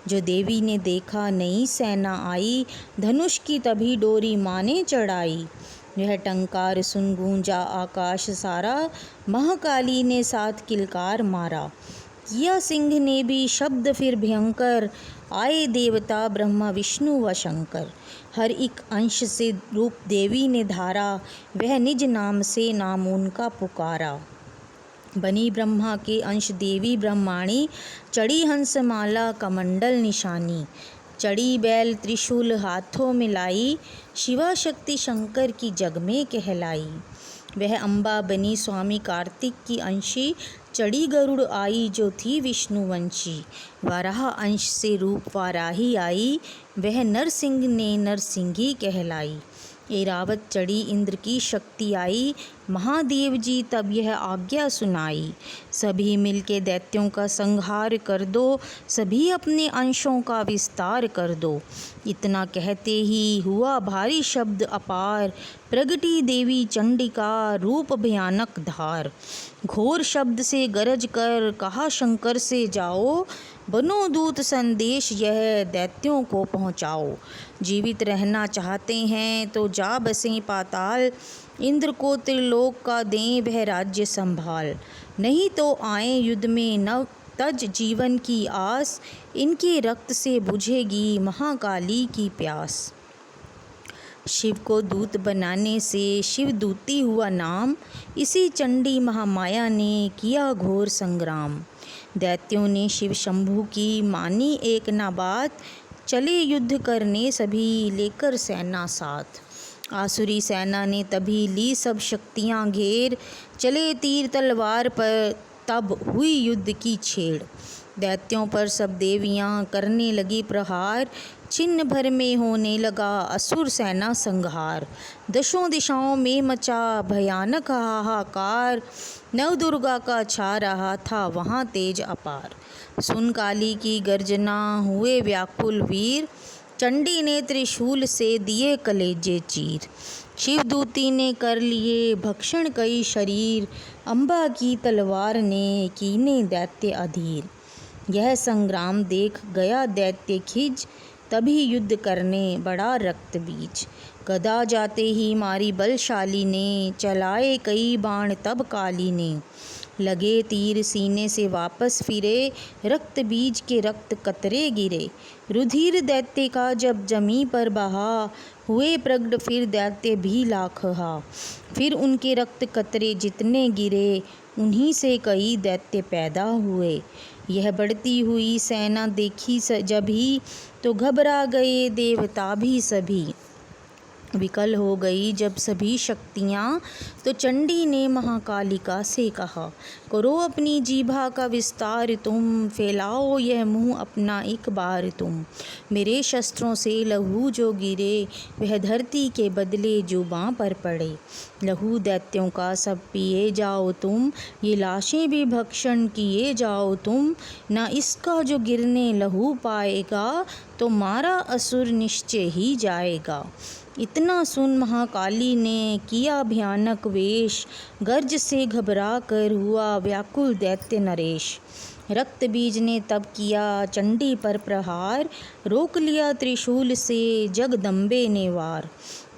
Speaker 1: जो देवी ने देखा नई सेना आई, धनुष की तभी डोरी माने चढ़ाई। यह टंकार सुन गूंजा आकाश सारा, महाकाली ने साथ किलकार मारा। किया सिंह ने भी शब्द फिर भयंकर, आए देवता ब्रह्मा विष्णु व शंकर। हर एक अंश से रूप देवी ने धारा, वह निज नाम से नाम उनका पुकारा। बनी ब्रह्मा के अंश देवी ब्रह्माणी, चढ़ी हंस माला कमंडल निशानी। चढ़ी बैल त्रिशूल हाथों में लाई, शिवा शक्ति शंकर की जग में कहलाई। वह अम्बा बनी स्वामी कार्तिक की अंशी, चढ़ी गरुड़ आई जो थी विष्णुवंशी। वाराह अंश से रूप वाराही आई, वह नरसिंह ने नरसिंही कहलाई। ऐरावत चढ़ी इंद्र की शक्ति आई, महादेव जी तब यह आज्ञा सुनाई। सभी मिलके दैत्यों का संहार कर दो, सभी अपने अंशों का विस्तार कर दो। इतना कहते ही हुआ भारी शब्द अपार, प्रगटी देवी चंडिका रूप भयानक धार। घोर शब्द से गरज कर कहा शंकर से जाओ, बनो दूत संदेश यह दैत्यों को पहुँचाओ। जीवित रहना चाहते हैं तो जा बसें पाताल, इंद्र को त्रिलोक का दें वह राज्य संभाल। नहीं तो आए युद्ध में नव तज जीवन की आस, इनके रक्त से बुझेगी महाकाली की प्यास। शिव को दूत बनाने से शिवदूती हुआ नाम, इसी चंडी महामाया ने किया घोर संग्राम। दैत्यों ने शिव शंभु की मानी एक ना बात, चले युद्ध करने सभी लेकर सेना साथ। आसुरी सेना ने तभी ली सब शक्तियाँ घेर, चले तीर तलवार पर तब हुई युद्ध की छेड़। दैत्यों पर सब देवियाँ करने लगी प्रहार, छिन्न भर में होने लगा असुर सेना संहार। दशों दिशाओं में मचा भयानक हाहाकार, नवदुर्गा का छा रहा था वहाँ तेज अपार। सुन काली की गर्जना हुए व्याकुल वीर, चंडी ने त्रिशूल से दिए कलेजे चीर। शिवदूती ने कर लिए भक्षण कई शरीर, अम्बा की तलवार ने कीने दैत्य अधीर। यह संग्राम देख गया दैत्य खिज, तभी युद्ध करने बड़ा रक्त बीज। गदा जाते ही मारी बलशाली ने, चलाए कई बाण तब काली ने। लगे तीर सीने से वापस फिरे, रक्त बीज के रक्त कतरे गिरे। रुधिर दैत्य का जब जमी पर बहा, हुए प्रगट फिर दैत्य भी लाख हा। फिर उनके रक्त कतरे जितने गिरे, उन्हीं से कई दैत्य पैदा हुए। यह बढ़ती हुई सेना देखी जभी, तो घबरा गए देवता भी सभी। विकल हो गई जब सभी शक्तियाँ, तो चंडी ने महाकालिका से कहा, करो अपनी जीभा का विस्तार तुम, फैलाओ यह मुँह अपना एक बार तुम। मेरे शस्त्रों से लहू जो गिरे, वह धरती के बदले जुबां पर पड़े। लहू दैत्यों का सब पिए जाओ तुम, ये लाशें भी भक्षण किए जाओ तुम। ना इसका जो गिरने लहू पाएगा, तो मारा असुर निश्चय ही जाएगा। इतना सुन महाकाली ने किया भयानक वेश, गर्ज से घबरा कर हुआ व्याकुल दैत्य नरेश। रक्त बीज ने तब किया चंडी पर प्रहार, रोक लिया त्रिशूल से जगदम्बे ने वार।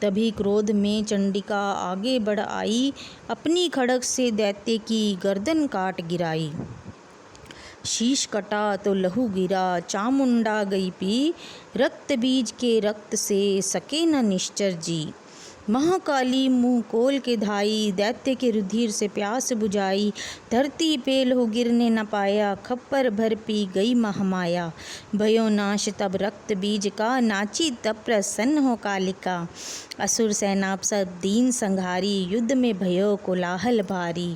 Speaker 1: तभी क्रोध में चंडिका आगे बढ़ आई, अपनी खड़ग से दैत्य की गर्दन काट गिराई। शीश कटा तो लहू गिरा, चामुंडा गई पी, रक्त बीज के रक्त से सके न निश्चर जी। महाकाली मुँह खोल के धाई, दैत्य के रुधिर से प्यास बुझाई। धरती पे लहू गिरने न पाया, खप्पर भर पी गई महामाया। भयो नाश तब रक्त बीज का, नाची तब प्रसन्न हो कालिका। असुर सेना सब दीन संघारी, युद्ध में भयो कोलाहल भारी।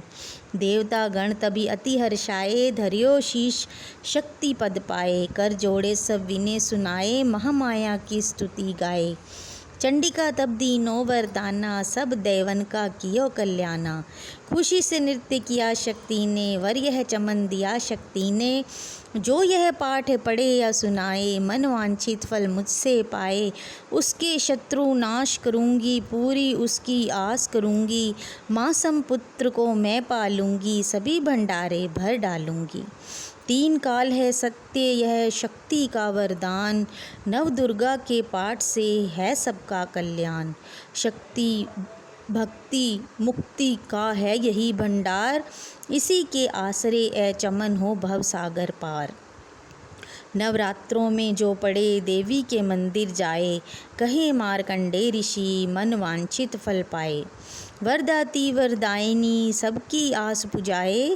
Speaker 1: देवता गण तभी अति हर्षाए, धर्यो शीश शक्ति पद पाए। कर जोड़े सब विने सुनाए, महामाया की स्तुति गाए। चंडिका तब दीनो वरदाना, सब देवन का कियो कल्याणा। खुशी से नृत्य किया शक्ति ने, वर यह चमन दिया शक्ति ने। जो यह पाठ पढ़े या सुनाए, मन वांछित फल मुझसे पाए। उसके शत्रु नाश करूँगी, पूरी उसकी आस करूँगी। मासम पुत्र को मैं पालूँगी, सभी भंडारे भर डालूँगी। 3 काल है सत्य यह शक्ति का वरदान, नव दुर्गा के पाठ से है सबका कल्याण। शक्ति भक्ति मुक्ति का है यही भंडार, इसी के आसरे ए चमन हो भव सागर पार। नवरात्रों में जो पड़े देवी के मंदिर जाए, कहे मार्कंडे ऋषि मन वांछित फल पाए। वरदाती वरदायिनी सबकी आस पुजाए,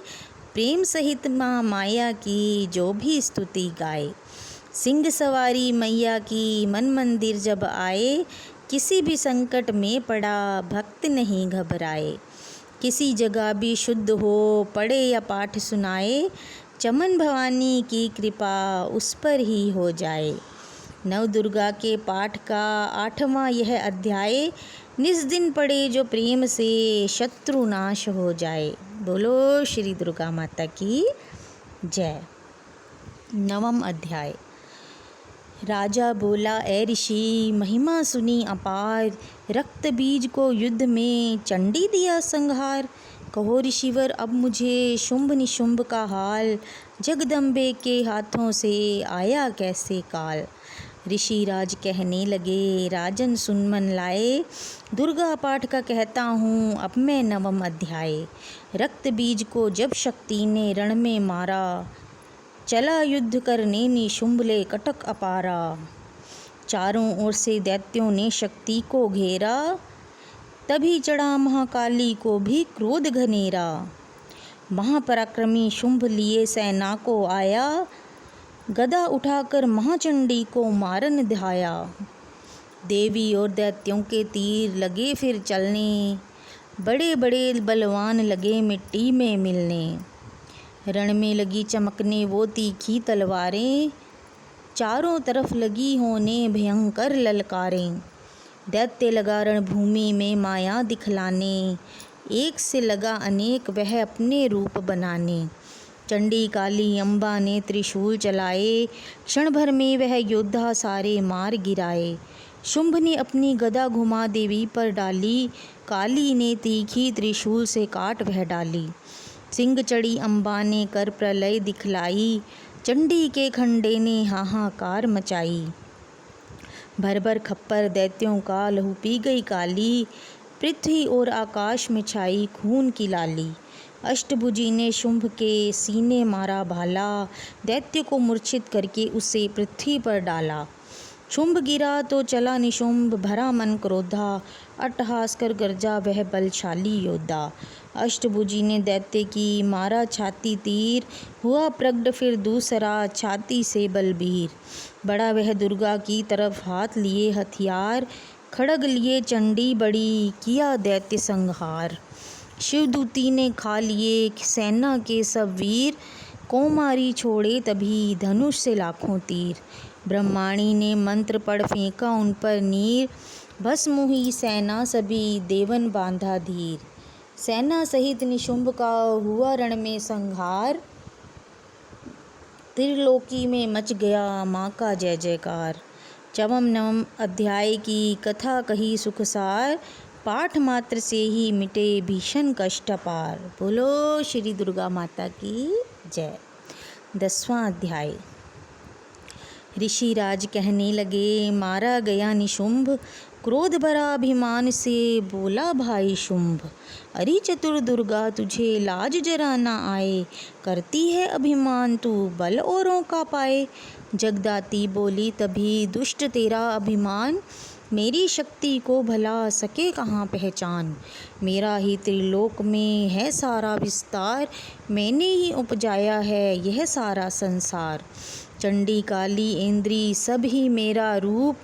Speaker 1: प्रेम सहित माँ माया की जो भी स्तुति गाए। सिंह सवारी मैया की मन मंदिर जब आए, किसी भी संकट में पड़ा भक्त नहीं घबराए। किसी जगह भी शुद्ध हो पढ़े या पाठ सुनाए, चमन भवानी की कृपा उस पर ही हो जाए। नव दुर्गा के पाठ का 8वां यह अध्याय, निस दिन पढ़े जो प्रेम से शत्रु नाश हो जाए। बोलो श्री दुर्गा माता की जय। 9वां अध्याय। राजा बोला ए ऋषि, महिमा सुनी अपार, रक्त बीज को युद्ध में चंडी दिया संहार। कहो ऋषिवर अब मुझे शुंभ निशुंभ का हाल, जगदम्बे के हाथों से आया कैसे काल। ऋषि राज कहने लगे राजन सुन मन लाए, दुर्गा पाठ का कहता हूँ अब मैं 9वां अध्याय। रक्त बीज को जब शक्ति ने रण में मारा, चला युद्ध करने निशुंभ ले कटक अपारा। चारों ओर से दैत्यों ने शक्ति को घेरा, तभी चढ़ा महाकाली को भी क्रोध घनेरा। महापराक्रमी शुंभ लिए सेना को आया, गदा उठाकर महाचंडी को मारन ध्याया। देवी और दैत्यों के तीर लगे फिर चलने, बड़े बड़े बलवान लगे मिट्टी में मिलने। रण में लगी चमकने वो तीखी तलवारें, चारों तरफ लगी होने भयंकर ललकारें। दैत्य लगा रणभूमि में माया दिखलाने, एक से लगा अनेक वह अपने रूप बनाने। चंडी काली अम्बा ने त्रिशूल चलाए, क्षण भर में वह योद्धा सारे मार गिराए। शुंभ ने अपनी गदा घुमा देवी पर डाली, काली ने तीखी त्रिशूल से काट वह डाली। सिंह चढ़ी अम्बा ने कर प्रलय दिखलाई, चंडी के खंडे ने हाहाकार मचाई। भर भर खप्पर दैत्यों का लहू पी गई काली, पृथ्वी और आकाश में छाई खून की लाली। अष्टभुजी ने शुंभ के सीने मारा भाला, दैत्य को मूर्छित करके उसे पृथ्वी पर डाला। शुंभ गिरा तो चला निशुंभ, भरा मन क्रोधा, अट्टहास कर गरजा वह बलशाली योद्धा। अष्टभुजी ने दैत्य की मारा छाती तीर, हुआ प्रगट फिर दूसरा छाती से बलबीर। बड़ा वह दुर्गा की तरफ हाथ लिए हथियार, खड़ग लिए चंडी बड़ी किया दैत्य संहार। शिवदूती ने खा लिए सेना के सब वीर, कौमारी छोड़े तभी धनुष से लाखों तीर। ब्रह्माणी ने मंत्र पढ़ फेंका उन पर नीर, भस्म हुई सेना सभी देवन बांधा धीर। सेना सहित निशुंभ का हुआ रण में संहार, त्रिलोकी में मच गया माँ का जय जयकार। चवम नवम अध्याय की कथा कही सुखसार, पाठ मात्र से ही मिटे भीषण कष्ट पार। बोलो श्री दुर्गा माता की जय। 10वां अध्याय। ऋषिराज कहने लगे, मारा गया निशुंभ, क्रोध भरा अभिमान से बोला भाई शुंभ। अरे चतुर दुर्गा तुझे लाज जरा ना आए, करती है अभिमान तू बल औरों का पाए। जगदाती बोली तभी दुष्ट तेरा अभिमान, मेरी शक्ति को भला सके कहाँ पहचान। मेरा ही त्रिलोक में है सारा विस्तार, मैंने ही उपजाया है यह सारा संसार। चंडी काली इंद्री सब ही मेरा रूप,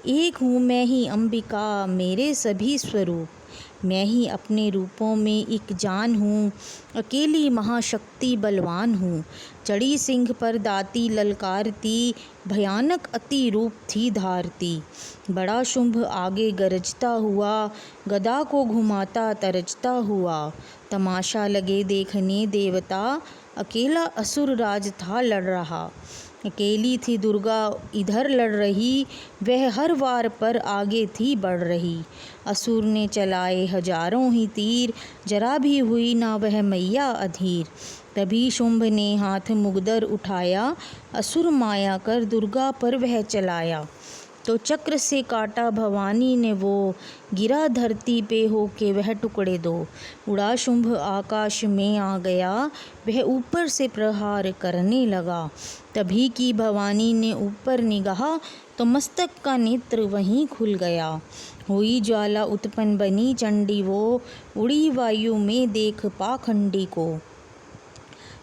Speaker 1: एक हूँ मैं ही अंबिका मेरे सभी स्वरूप। मैं ही अपने रूपों में एक जान हूँ, अकेली महाशक्ति बलवान हूँ। चढ़ी सिंह पर दाती ललकारती, भयानक अति रूप थी धारती। बड़ा शुंभ आगे गरजता हुआ, गदा को घुमाता तरजता हुआ। तमाशा लगे देखने देवता, अकेला असुर राज था लड़ रहा। अकेली थी दुर्गा इधर लड़ रही, वह हर वार पर आगे थी बढ़ रही। असुर ने चलाए हजारों ही तीर, जरा भी हुई ना वह मैया अधीर। तभी शुंभ ने हाथ मुगदर उठाया, असुर माया कर दुर्गा पर वह चलाया। तो चक्र से काटा भवानी ने वो, गिरा धरती पे होके वह टुकड़े दो। उड़ा शुंभ आकाश में आ गया, वह ऊपर से प्रहार करने लगा। तभी की भवानी ने ऊपर निगाह, तो मस्तक का नेत्र वहीं खुल गया। हुई ज्वाला उत्पन्न बनी चंडी वो, उड़ी वायु में देख पाखंडी को।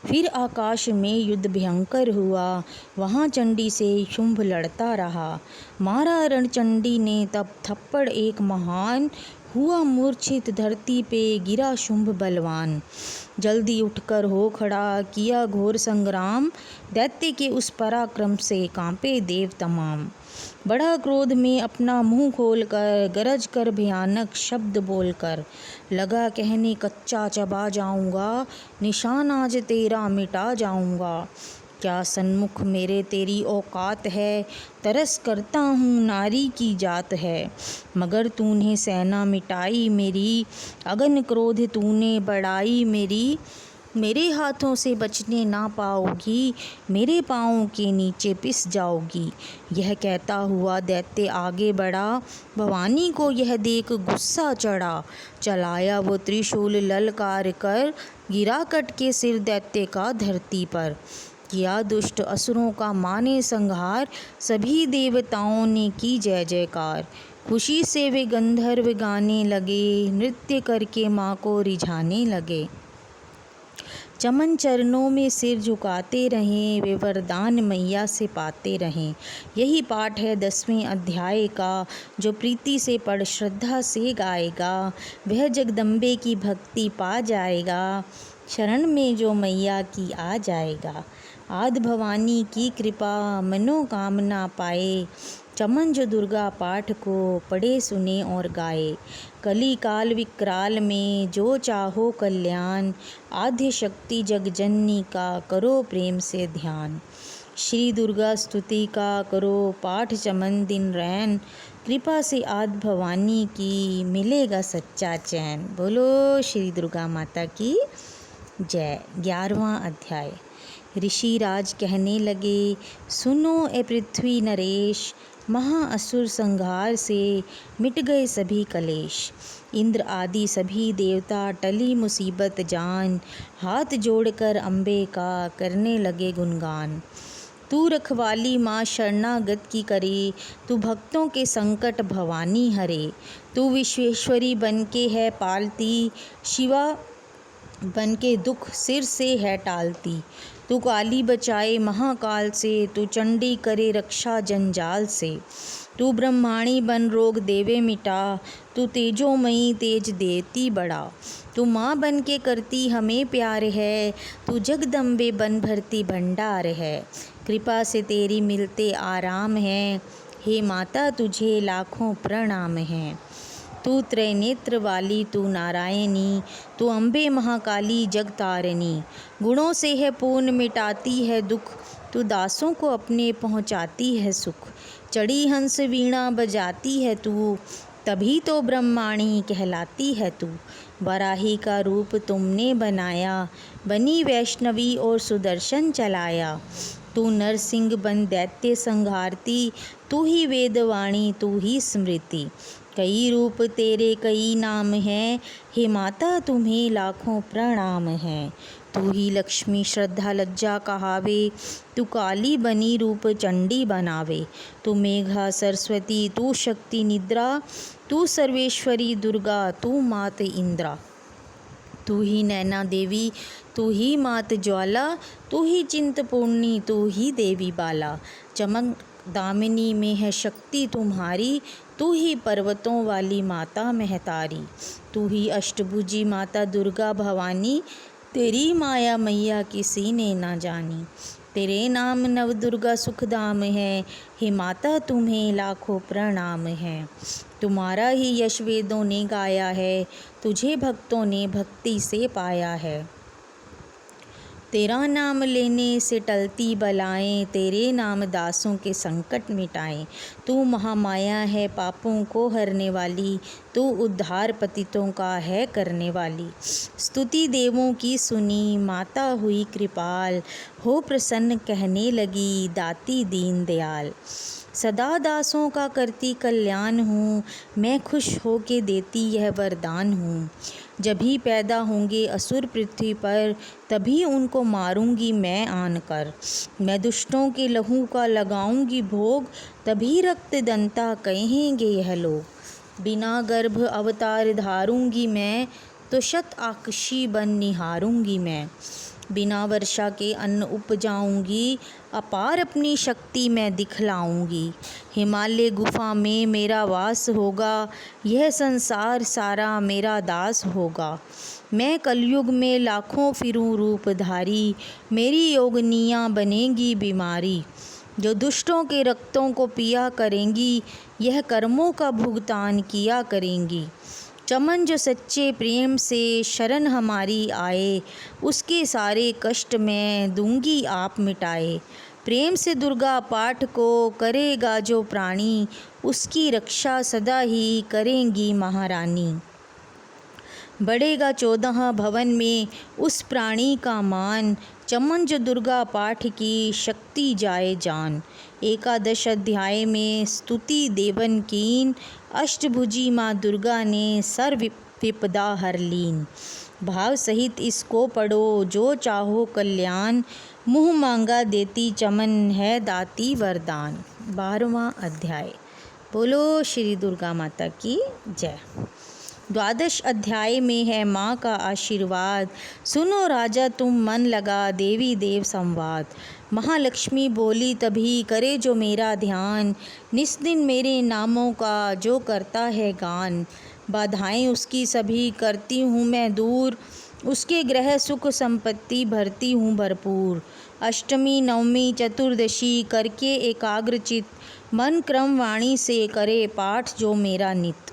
Speaker 1: फिर आकाश में युद्ध भयंकर हुआ, वहाँ चंडी से शुंभ लड़ता रहा। मारा रणचंडी ने तब थप्पड़ एक महान, हुआ मूर्छित धरती पे गिरा शुंभ बलवान। जल्दी उठकर हो खड़ा किया घोर संग्राम, दैत्य के उस पराक्रम से कांपे देव तमाम। बड़ा क्रोध में अपना मुंह खोलकर, गरज कर भयानक शब्द बोलकर, लगा कहने कच्चा चबा जाऊंगा, निशान आज तेरा मिटा जाऊंगा। क्या सन्मुख मेरे तेरी औकात है, तरस करता हूँ नारी की जात है। मगर तूने सेना मिटाई मेरी, अगन क्रोध तूने बढ़ाई मेरी। मेरे हाथों से बचने ना पाओगी, मेरे पाँवों के नीचे पिस जाओगी। यह कहता हुआ दैत्य आगे बढ़ा, भवानी को यह देख गुस्सा चढ़ा। चलाया वो त्रिशूल ललकार कर, गिरा कट के सिर दैत्य का धरती पर। किया दुष्ट असुरों का माने संहार, सभी देवताओं ने की जय जयकार। खुशी से वे गंधर्व गाने लगे, नृत्य करके माँ को रिझाने लगे। चमन चरणों में सिर झुकाते रहें, वे वरदान मैया से पाते रहें। यही पाठ है 10वें अध्याय का, जो प्रीति से पढ़ श्रद्धा से गाएगा, वह जगदम्बे की भक्ति पा जाएगा। शरण में जो मैया की आ जाएगा, आदि भवानी की कृपा मनोकामना पाए। चमन जो दुर्गा पाठ को पढ़े सुने और गाए, कली काल विकराल में जो चाहो कल्याण, आद्य शक्ति जगजननी का करो प्रेम से ध्यान। श्री दुर्गा स्तुति का करो पाठ चमन दिन रैन, कृपा से आदि भवानी की मिलेगा सच्चा चैन। बोलो श्री दुर्गा माता की जय। 11वां अध्याय। ऋषिराज कहने लगे, सुनो ए पृथ्वी नरेश, महाअसुर संहार से मिट गए सभी कलेश। इंद्र आदि सभी देवता टली मुसीबत जान, हाथ जोड़कर अम्बे का करने लगे गुणगान। तू रखवाली माँ शरणागत की करे, तू भक्तों के संकट भवानी हरे। तू विश्वेश्वरी बन के है पालती, शिवा बन के दुख सिर से है टालती। तू काली बचाए महाकाल से, तू चंडी करे रक्षा जंजाल से। तू ब्रह्माणी बन रोग देवे मिटा, तू तेजोमयी तेज देती बड़ा। तू माँ बन के करती हमें प्यार है, तू जगदम्बे बन भरती भंडार है। कृपा से तेरी मिलते आराम है, हे माता तुझे लाखों प्रणाम हैं। तू त्रैनेत्र वाली तू नारायणी, तू अम्बे महाकाली जगतारिणी। गुणों से है पूर्ण मिटाती है दुख, तू दासों को अपने पहुँचाती है सुख। चढ़ी हंस वीणा बजाती है तू, तभी तो ब्रह्माणी कहलाती है तू। वराही का रूप तुमने बनाया, बनी वैष्णवी और सुदर्शन चलाया। तू नरसिंह बन दैत्य संहारती, तू ही वेदवाणी तू ही स्मृति। कई रूप तेरे कई नाम हैं, हे माता तुम्हें लाखों प्रणाम हैं। तू ही लक्ष्मी श्रद्धा लज्जा कहावे, तू काली बनी रूप चंडी बनावे। तू मेघा सरस्वती तू शक्ति निद्रा, तू सर्वेश्वरी दुर्गा तू मात इंद्रा। तू ही नैना देवी तू ही मात ज्वाला, तू ही चिंतपूर्णी तू ही देवी बाला। चमक दामिनी में है शक्ति तुम्हारी, तू ही पर्वतों वाली माता महतारी। तू ही अष्टभुजी माता दुर्गा भवानी, तेरी माया मैया किसी ने ना जानी। तेरे नाम नव दुर्गा सुखधाम है, हे माता तुम्हें लाखों प्रणाम हैं। तुम्हारा ही यश वेदों ने गाया है, तुझे भक्तों ने भक्ति से पाया है। तेरा नाम लेने से टलती बलाएं, तेरे नाम दासों के संकट मिटाएं। तू महामाया है पापों को हरने वाली, तू उद्धार पतितों का है करने वाली। स्तुति देवों की सुनी माता हुई कृपाल, हो प्रसन्न कहने लगी दाती दीन दयाल। सदा दासों का करती कल्याण हूँ, मैं खुश हो के देती यह वरदान हूँ। जब ही पैदा होंगे असुर पृथ्वी पर, तभी उनको मारूंगी मैं आन कर। मैं दुष्टों के लहू का लगाऊंगी भोग, तभी रक्त दंता कहेंगे यह लोग। बिना गर्भ अवतार धारूंगी मैं, तो शत आकाशी बन निहारूंगी मैं। बिना वर्षा के अन्न उपजाऊंगी, अपार अपनी शक्ति मैं दिखलाऊंगी। हिमालय गुफा में मेरा वास होगा, यह संसार सारा मेरा दास होगा। मैं कलयुग में लाखों फिरूं रूपधारी, मेरी योगनियाँ बनेंगी बीमारी। जो दुष्टों के रक्तों को पिया करेंगी, यह कर्मों का भुगतान किया करेंगी। चमन जो सच्चे प्रेम से शरण हमारी आए, उसके सारे कष्ट मैं दूंगी आप मिटाए। प्रेम से दुर्गा पाठ को करेगा जो प्राणी, उसकी रक्षा सदा ही करेंगी महारानी। बढ़ेगा 14 भवन में उस प्राणी का मान, चमन जो दुर्गा पाठ की शक्ति जाए जान। एकादश अध्याय में स्तुति देवन कीन, अष्टभुजी माँ दुर्गा ने सर्व विपदा हर लीन। भाव सहित इसको पढ़ो जो चाहो कल्याण, मुँह मांगा देती चमन है दाती वरदान। 12वां अध्याय। बोलो श्री दुर्गा माता की जय। 12 अध्याय में है माँ का आशीर्वाद, सुनो राजा तुम मन लगा देवी देव संवाद। महालक्ष्मी बोली तभी करे जो मेरा ध्यान, निस दिन मेरे नामों का जो करता है गान। बाधाएं उसकी सभी करती हूँ मैं दूर, उसके ग्रह सुख संपत्ति भरती हूँ भरपूर। अष्टमी नवमी चतुर्दशी करके एकाग्रचित, मन क्रम वाणी से करे पाठ जो मेरा नित।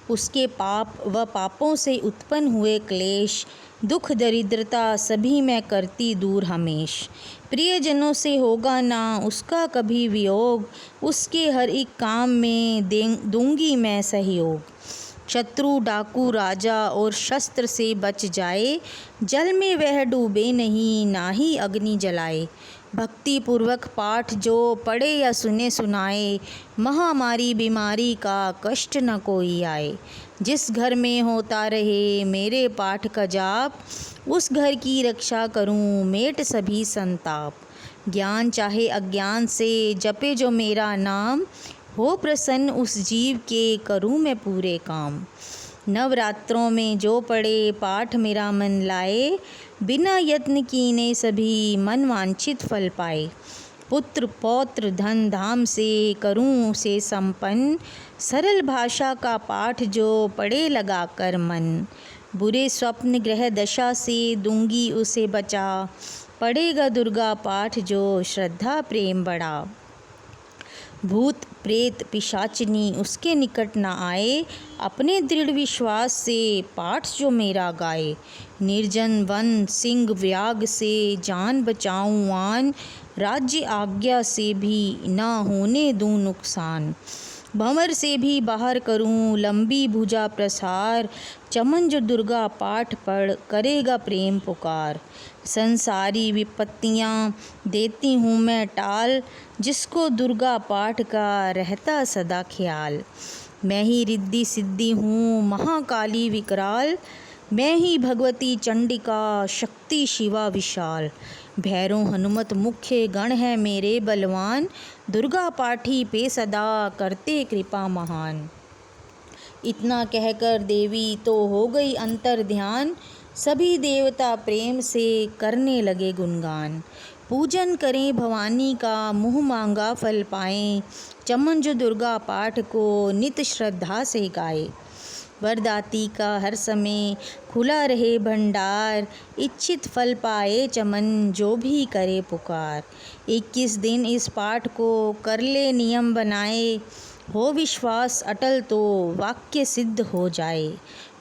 Speaker 1: उसके पाप व पापों से उत्पन्न हुए क्लेश, दुख दरिद्रता सभी मैं करती दूर हमेश। प्रियजनों से होगा ना उसका कभी वियोग, उसके हर एक काम में दूंगी मैं सहयोग। शत्रु डाकू राजा और शस्त्र से बच जाए, जल में वह डूबे नहीं ना ही अग्नि जलाए। भक्ति पूर्वक पाठ जो पढ़े या सुने सुनाए, महामारी बीमारी का कष्ट न कोई आए। जिस घर में होता रहे मेरे पाठ का जाप, उस घर की रक्षा करूं मेट सभी संताप। ज्ञान चाहे अज्ञान से जपे जो मेरा नाम, हो प्रसन्न उस जीव के करूं मैं पूरे काम। नवरात्रों में जो पढ़े पाठ मेरा मन लाए, बिना यत्न कीने सभी मन वांछित फल पाए। पुत्र पौत्र धन धाम से करूं से संपन्न, सरल भाषा का पाठ जो पढ़े लगा कर मन। बुरे स्वप्न ग्रह दशा से दूंगी उसे बचा, पढ़ेगा दुर्गा पाठ जो श्रद्धा प्रेम बढ़ा। भूत प्रेत पिशाचिनी उसके निकट न आए, अपने दृढ़ विश्वास से पाठ जो मेरा गाए। निर्जन वन सिंह व्याग से जान बचाऊं आन, राज्य आज्ञा से भी न होने दूं नुकसान। भंवर से भी बाहर करूं लंबी भुजा प्रसार, चमन जो दुर्गा पाठ पढ़ करेगा प्रेम पुकार। संसारी विपत्तियां देती हूँ मैं टाल, जिसको दुर्गा पाठ का रहता सदा ख्याल। मैं ही रिद्धि सिद्धि हूँ महाकाली विकराल, मैं ही भगवती चंडिका शक्ति शिवा विशाल। भैरों हनुमत मुख्य गण है मेरे बलवान, दुर्गा पाठी पे सदा करते कृपा महान। इतना कहकर देवी तो हो गई अंतर ध्यान, सभी देवता प्रेम से करने लगे गुणगान। पूजन करें भवानी का मुँह मांगा फल पाएं, चमन जो दुर्गा पाठ को नित श्रद्धा से गाए। वरदाती का हर समय खुला रहे भंडार, इच्छित फल पाए चमन जो भी करे पुकार। 21 दिन इस पाठ को कर ले नियम बनाए, हो विश्वास अटल तो वाक्य सिद्ध हो जाए।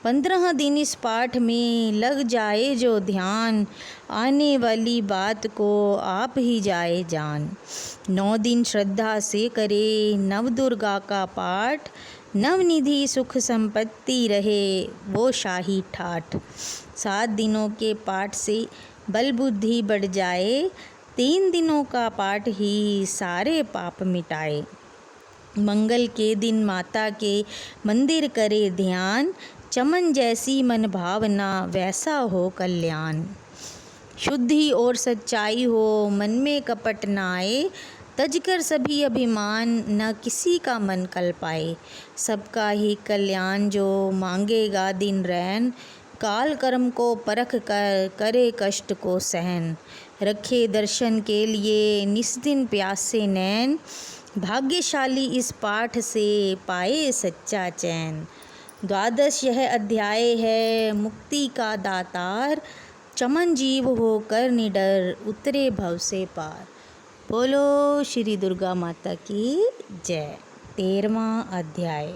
Speaker 1: 15 दिन इस पाठ में लग जाए जो ध्यान, आने वाली बात को आप ही जाए जान। 9 दिन श्रद्धा से करे नव दुर्गा का पाठ, नवनिधि सुख संपत्ति रहे वो शाही ठाठ। 7 दिनों के पाठ से बल बुद्धि बढ़ जाए, 3 दिनों का पाठ ही सारे पाप मिटाए। मंगल के दिन माता के मंदिर करे ध्यान, चमन जैसी मन भावना वैसा हो कल्याण। शुद्धि और सच्चाई हो मन में कपट न आए, तजकर सभी अभिमान न किसी का मन कल पाए। सबका ही कल्याण जो मांगेगा दिन रैन, काल कर्म को परख कर करे कष्ट को सहन। रखे दर्शन के लिए निस्दिन प्यासे नैन, भाग्यशाली इस पाठ से पाए सच्चा चैन। 12 यह अध्याय है मुक्ति का दातार, चमन जीव होकर निडर उतरे भव से पार। बोलो श्री दुर्गा माता की जय। 13वां अध्याय।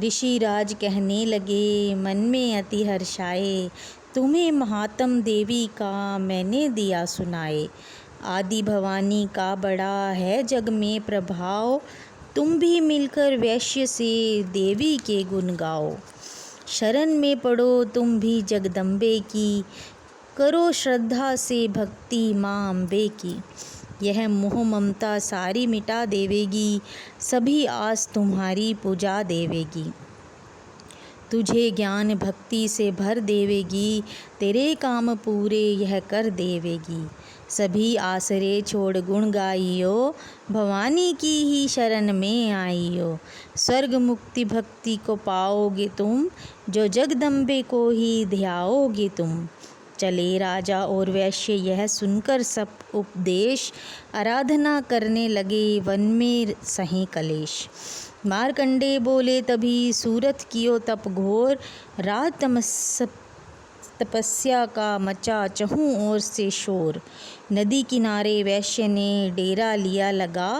Speaker 1: ऋषिराज कहने लगे मन में अति हर्षाए, तुम्हें महात्म देवी का मैंने दिया सुनाए। आदि भवानी का बड़ा है जग में प्रभाव, तुम भी मिलकर वैश्य से देवी के गुण गाओ। शरण में पड़ो तुम भी जगदम्बे की, करो श्रद्धा से भक्ति माँ अम्बे की। यह मोह ममता सारी मिटा देवेगी, सभी आस तुम्हारी पूजा देवेगी। तुझे ज्ञान भक्ति से भर देवेगी, तेरे काम पूरे यह कर देवेगी। सभी आसरे छोड़ गुण गाइयो, भवानी की ही शरण में आइयो। स्वर्ग मुक्ति भक्ति को पाओगे तुम, जो जगदम्बे को ही ध्याओगे तुम। चले राजा और वैश्य यह सुनकर सब उपदेश, आराधना करने लगे वन में सही कलेश। मार्कंडे बोले तभी सूरत कियो तप घोर, रात तपस्या का मचा चहूँ ओर से शोर। नदी किनारे वैश्य ने डेरा लिया लगा,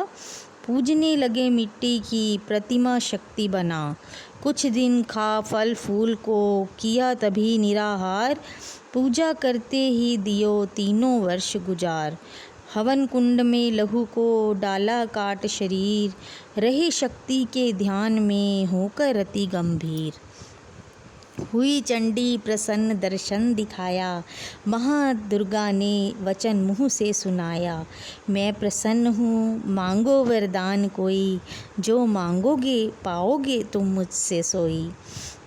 Speaker 1: पूजने लगे मिट्टी की प्रतिमा शक्ति बना। कुछ दिन खा फल फूल को किया तभी निराहार, पूजा करते ही दियो 3 वर्ष गुजार। हवन कुंड में लहू को डाला काट शरीर, रहे शक्ति के ध्यान में होकर अति गंभीर। हुई चंडी प्रसन्न दर्शन दिखाया, महादुर्गा ने वचन मुँह से सुनाया। मैं प्रसन्न हूँ, मांगो वरदान कोई, जो मांगोगे पाओगे तुम मुझसे सोई।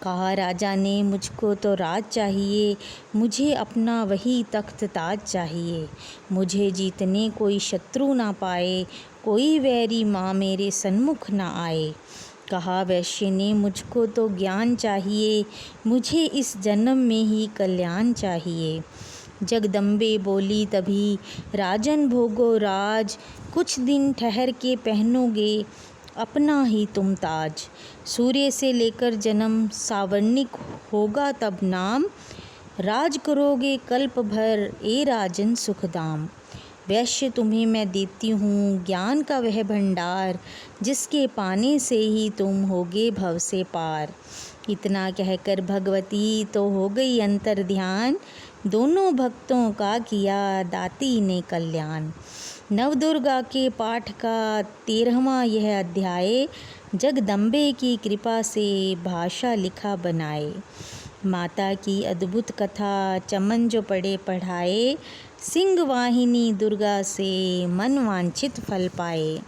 Speaker 1: कहा राजा ने मुझको तो राज चाहिए, मुझे अपना वही तख्त ताज चाहिए। मुझे जीतने कोई शत्रु ना पाए, कोई वैरी माँ मेरे सन्मुख ना आए। कहा वैश्य ने मुझको तो ज्ञान चाहिए, मुझे इस जन्म में ही कल्याण चाहिए। जगदम्बे बोली तभी राजन भोगो राज, कुछ दिन ठहर के पहनोगे अपना ही तुम ताज। सूर्य से लेकर जन्म सावर्णिक होगा तब नाम, राज करोगे कल्प भर ए राजन सुखदाम। वैश्य तुम्हें मैं देती हूँ ज्ञान का वह भंडार, जिसके पाने से ही तुम होगे भव से पार। इतना कहकर भगवती तो हो गई अंतर ध्यान, दोनों भक्तों का किया दाती ने कल्याण। नवदुर्गा के पाठ का 13वां यह अध्याय, जगदम्बे की कृपा से भाषा लिखा बनाए। माता की अद्भुत कथा चमन जो पढ़े पढ़ाए, सिंह वाहिनी दुर्गा से मन वांछित फल पाए।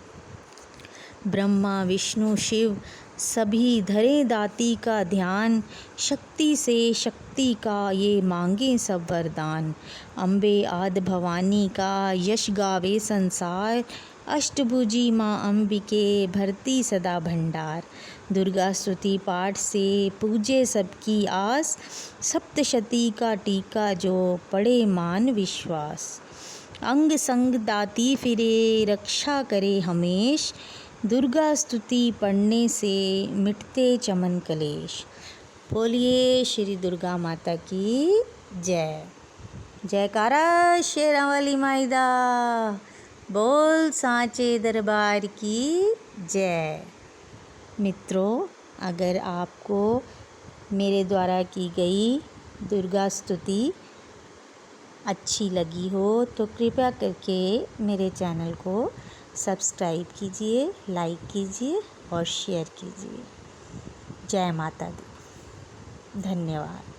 Speaker 1: ब्रह्मा विष्णु शिव सभी धरे दाती का ध्यान, शक्ति से शक्ति का ये मांगे सब वरदान। अम्बे आदि भवानी का यश गावे संसार, अष्टभुजी माँ अंबिके भरती सदा भंडार। दुर्गा स्तुति पाठ से पूजे सबकी आस, सप्तशती का टीका जो पढ़े मान विश्वास। अंग संग दाती फिरे रक्षा करे हमेश, दुर्गा स्तुति पढ़ने से मिटते चमन कलेश। बोलिए श्री दुर्गा माता की जय। जयकारा शेरां वाली माई दा, बोल सांचे दरबार की जय। मित्रों, अगर आपको मेरे द्वारा की गई दुर्गा स्तुति अच्छी लगी हो तो कृपया करके मेरे चैनल को सब्सक्राइब कीजिए, लाइक कीजिए और शेयर कीजिए। जय माता दी। धन्यवाद।